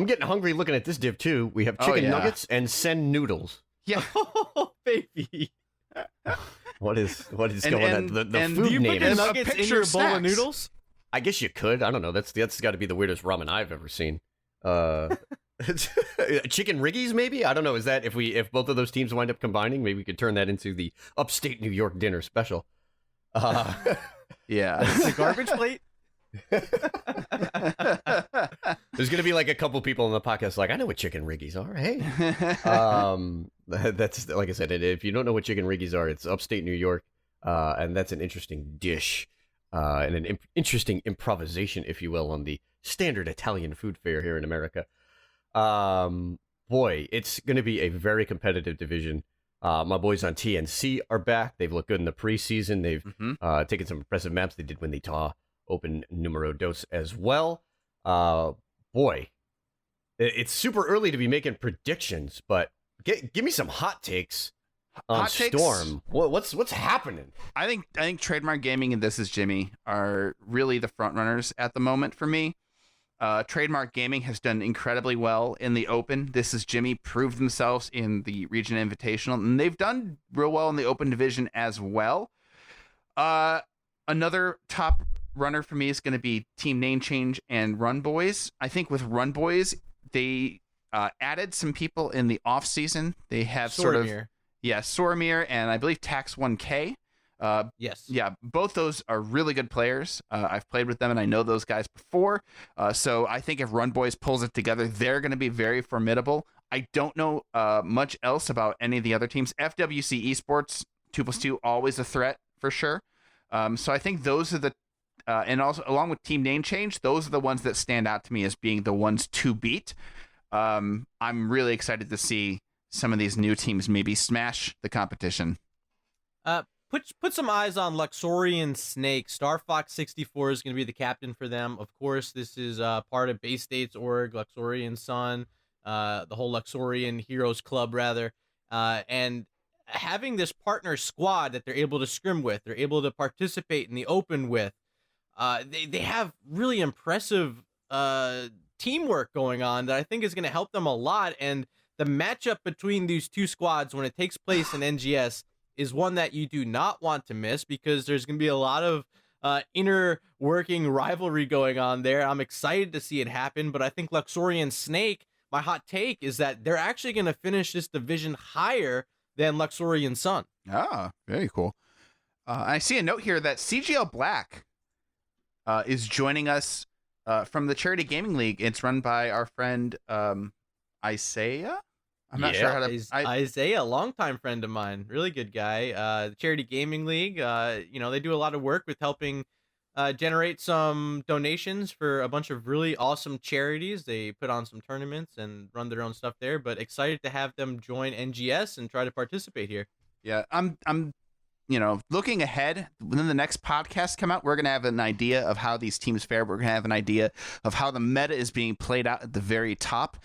getting hungry looking at this div too. We have chicken nuggets and send noodles. Yeah. Oh, baby. What is going on? The and food Do you name put the is. nuggets in picture your of bowl of snacks. noodles? I guess you could. I don't know. That's got to be the weirdest ramen I've ever seen. Chicken riggies, maybe. I don't know. Is that if both of those teams wind up combining, maybe we could turn that into the upstate New York dinner special. Yeah. It's a garbage plate. There's gonna be like a couple people on the podcast like, I know what chicken riggies are. Hey, that's like I said. If you don't know what chicken riggies are, it's upstate New York, and that's an interesting dish and an interesting improvisation, if you will, on the standard Italian food fare here in America. Boy, it's gonna be a very competitive division. My boys on TNC are back. They've looked good in the preseason. They've taken some impressive maps. They did win the TAW Open numero dos as well. Boy, it's super early to be making predictions, but give me some hot takes on Hot takes? Storm. What's happening? I think Trademark Gaming and This Is Jimmy are really the front runners at the moment for me. Trademark Gaming has done incredibly well in the Open. This Is Jimmy proved themselves in the ReGen Invitational, and they've done real well in the Open Division as well. Another top runner for me is going to be Team Name Change and Run Boys. I think with Run Boys, they added some people in the off season. They have Soramir and I believe Tax 1K. Yes. Yeah, both those are really good players. I've played with them and I know those guys before. So I think if Run Boys pulls it together, they're going to be very formidable. I don't know much else about any of the other teams. FWC Esports 2+2 always a threat for sure. So I think those are the and also along with Team Name Change, those are the ones that stand out to me as being the ones to beat. I'm really excited to see some of these new teams maybe smash the competition. Put some eyes on Luxorian Snake. Star Fox 64 is going to be the captain for them. Of course, this is part of Bay State's org, Luxorian Sun, the whole Luxorian Heroes Club, rather. And having this partner squad that they're able to scrim with, they're able to participate in the Open with, they have really impressive teamwork going on that I think is going to help them a lot. And the matchup between these two squads when it takes place in NGS is one that you do not want to miss because there's going to be a lot of inner working rivalry going on there. I'm excited to see it happen, but I think Luxorian Snake, my hot take is that they're actually going to finish this division higher than Luxorian Sun. Ah, very cool. I see a note here that CGL Black is joining us from the Charity Gaming League. It's run by our friend Isaiah. I'm not sure how to. Isaiah, longtime friend of mine, really good guy. The Charity Gaming League, they do a lot of work with helping generate some donations for a bunch of really awesome charities. They put on some tournaments and run their own stuff there. But excited to have them join NGS and try to participate here. Yeah, I'm looking ahead, when the next podcast come out, we're going to have an idea of how these teams fare. We're going to have an idea of how the meta is being played out at the very top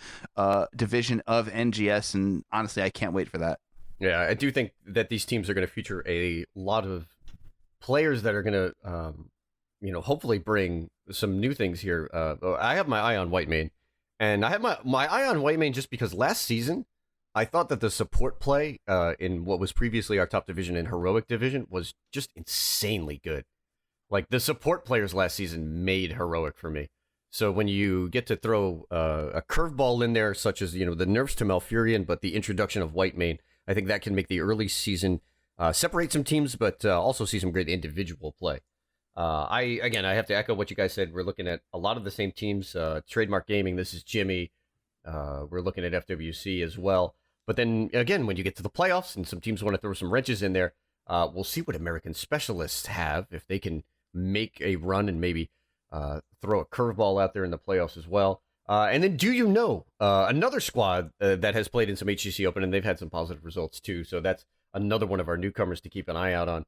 division of NGS. And honestly, I can't wait for that. Yeah, I do think that these teams are going to feature a lot of players that are going to, hopefully bring some new things here. I have my eye on Whitemane, and I have my eye on Whitemane just because last season, I thought that the support play in what was previously our top division and heroic division was just insanely good. Like the support players last season made heroic for me. So when you get to throw a curveball in there, such as the nerfs to Malfurion, but the introduction of Whitemane, I think that can make the early season separate some teams, but also see some great individual play. I have to echo what you guys said. We're looking at a lot of the same teams. Trademark Gaming, This Is Jimmy. We're looking at FWC as well. But then, again, when you get to the playoffs and some teams want to throw some wrenches in there, we'll see what American Specialists have, if they can make a run and maybe throw a curveball out there in the playoffs as well. And then another squad that has played in some HCC Open, and they've had some positive results too. So that's another one of our newcomers to keep an eye out on.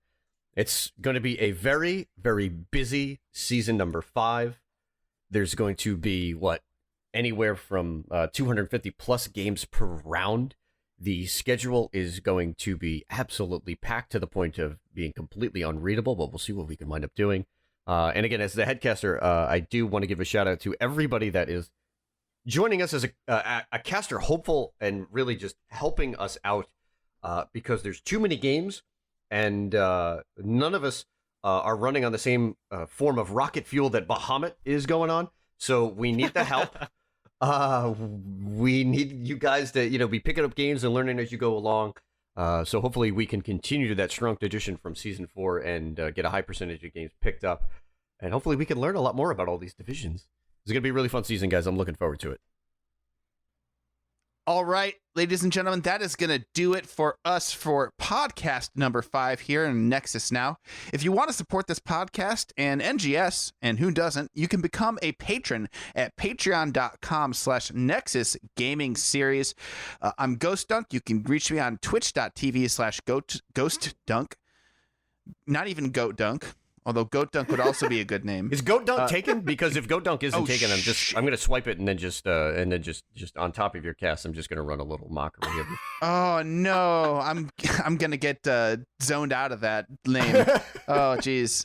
It's going to be a very, very busy season number 5. There's going to be, anywhere from 250 plus games per round. The schedule is going to be absolutely packed to the point of being completely unreadable, but we'll see what we can wind up doing. And again, as the headcaster, I do want to give a shout out to everybody that is joining us as a caster, hopeful and really just helping us out because there's too many games and none of us are running on the same form of rocket fuel that Bahamut is going on. So we need the help. We need you guys to, be picking up games and learning as you go along. So hopefully we can continue to that strong tradition from Season 4 and get a high percentage of games picked up. And hopefully we can learn a lot more about all these divisions. It's going to be a really fun season, guys. I'm looking forward to it. All right, ladies and gentlemen, that is going to do it for us for podcast number 5 here in Nexus Now. If you want to support this podcast and NGS, and who doesn't, you can become a patron at patreon.com/Nexus Gaming Series. I'm Ghost Dunk. You can reach me on twitch.tv/Ghost Dunk. Not even Goat Dunk. Although Goat Dunk would also be a good name. Is Goat Dunk taken? Because if Goat Dunk isn't taken, I'm going to swipe it and then just on top of your cast, I'm just going to run a little mockery of you. Oh no, I'm going to get zoned out of that name. Oh geez.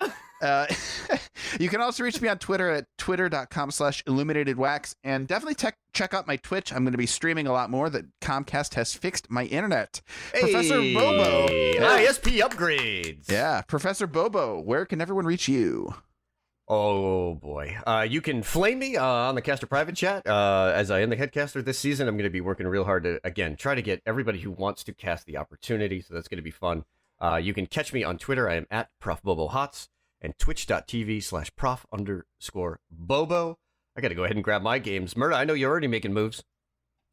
You can also reach me on Twitter at twitter.com/illuminatedwax, and definitely check out my Twitch. I'm going to be streaming a lot more. That Comcast has fixed my internet. Hey, Professor Bobo. ISP upgrades. Yeah, Professor Bobo, where can everyone reach you? Oh boy. You can flame me on the caster private chat. As I am the headcaster this season, I'm going to be working real hard to, again, try to get everybody who wants to cast the opportunity, so that's going to be fun. You can catch me on Twitter. I am at ProfBoboHots. And twitch.tv/prof_Bobo. I got to go ahead and grab my games. Murda, I know you're already making moves.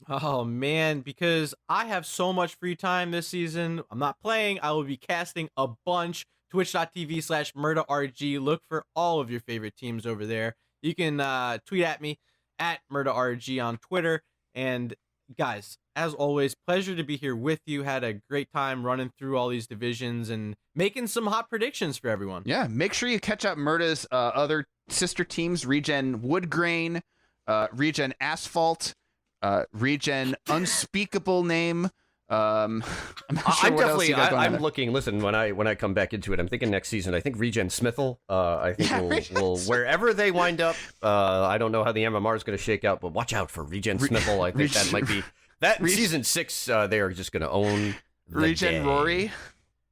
Oh, man, because I have so much free time this season. I'm not playing. I will be casting a bunch. Twitch.tv/MurdaRG. Look for all of your favorite teams over there. You can tweet at me at MurdaRG on Twitter. And guys, as always, pleasure to be here with you. Had a great time running through all these divisions and making some hot predictions for everyone. Yeah, make sure you catch up Murda's other sister teams, ReGen Woodgrain, ReGen Asphalt, ReGen Unspeakable Name. I'm not sure what else you got going on. Looking. Listen, when I come back into it, I'm thinking next season. I think ReGen Smithel. I think we'll wherever they wind up. I don't know how the MMR is going to shake out, but watch out for ReGen Smithel. I think that might be that season 6. They are just going to own ReGen Rory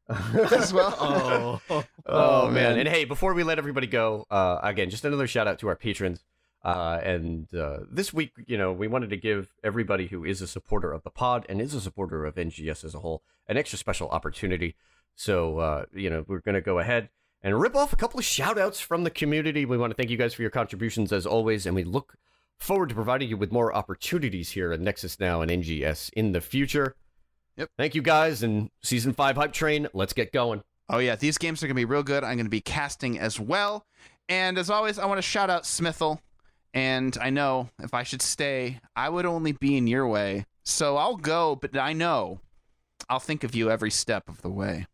as well. Oh man! And hey, before we let everybody go, again, just another shout out to our patrons. And this week, we wanted to give everybody who is a supporter of the pod and is a supporter of NGS as a whole an extra special opportunity. So, we're going to go ahead and rip off a couple of shout outs from the community. We want to thank you guys for your contributions as always, and we look forward to providing you with more opportunities here at Nexus Now and NGS in the future. Yep. Thank you guys, and Season 5 Hype Train, let's get going. Oh yeah, these games are going to be real good. I'm going to be casting as well. And as always, I want to shout out Smithel. And I know if I should stay, I would only be in your way. So I'll go, but I know I'll think of you every step of the way.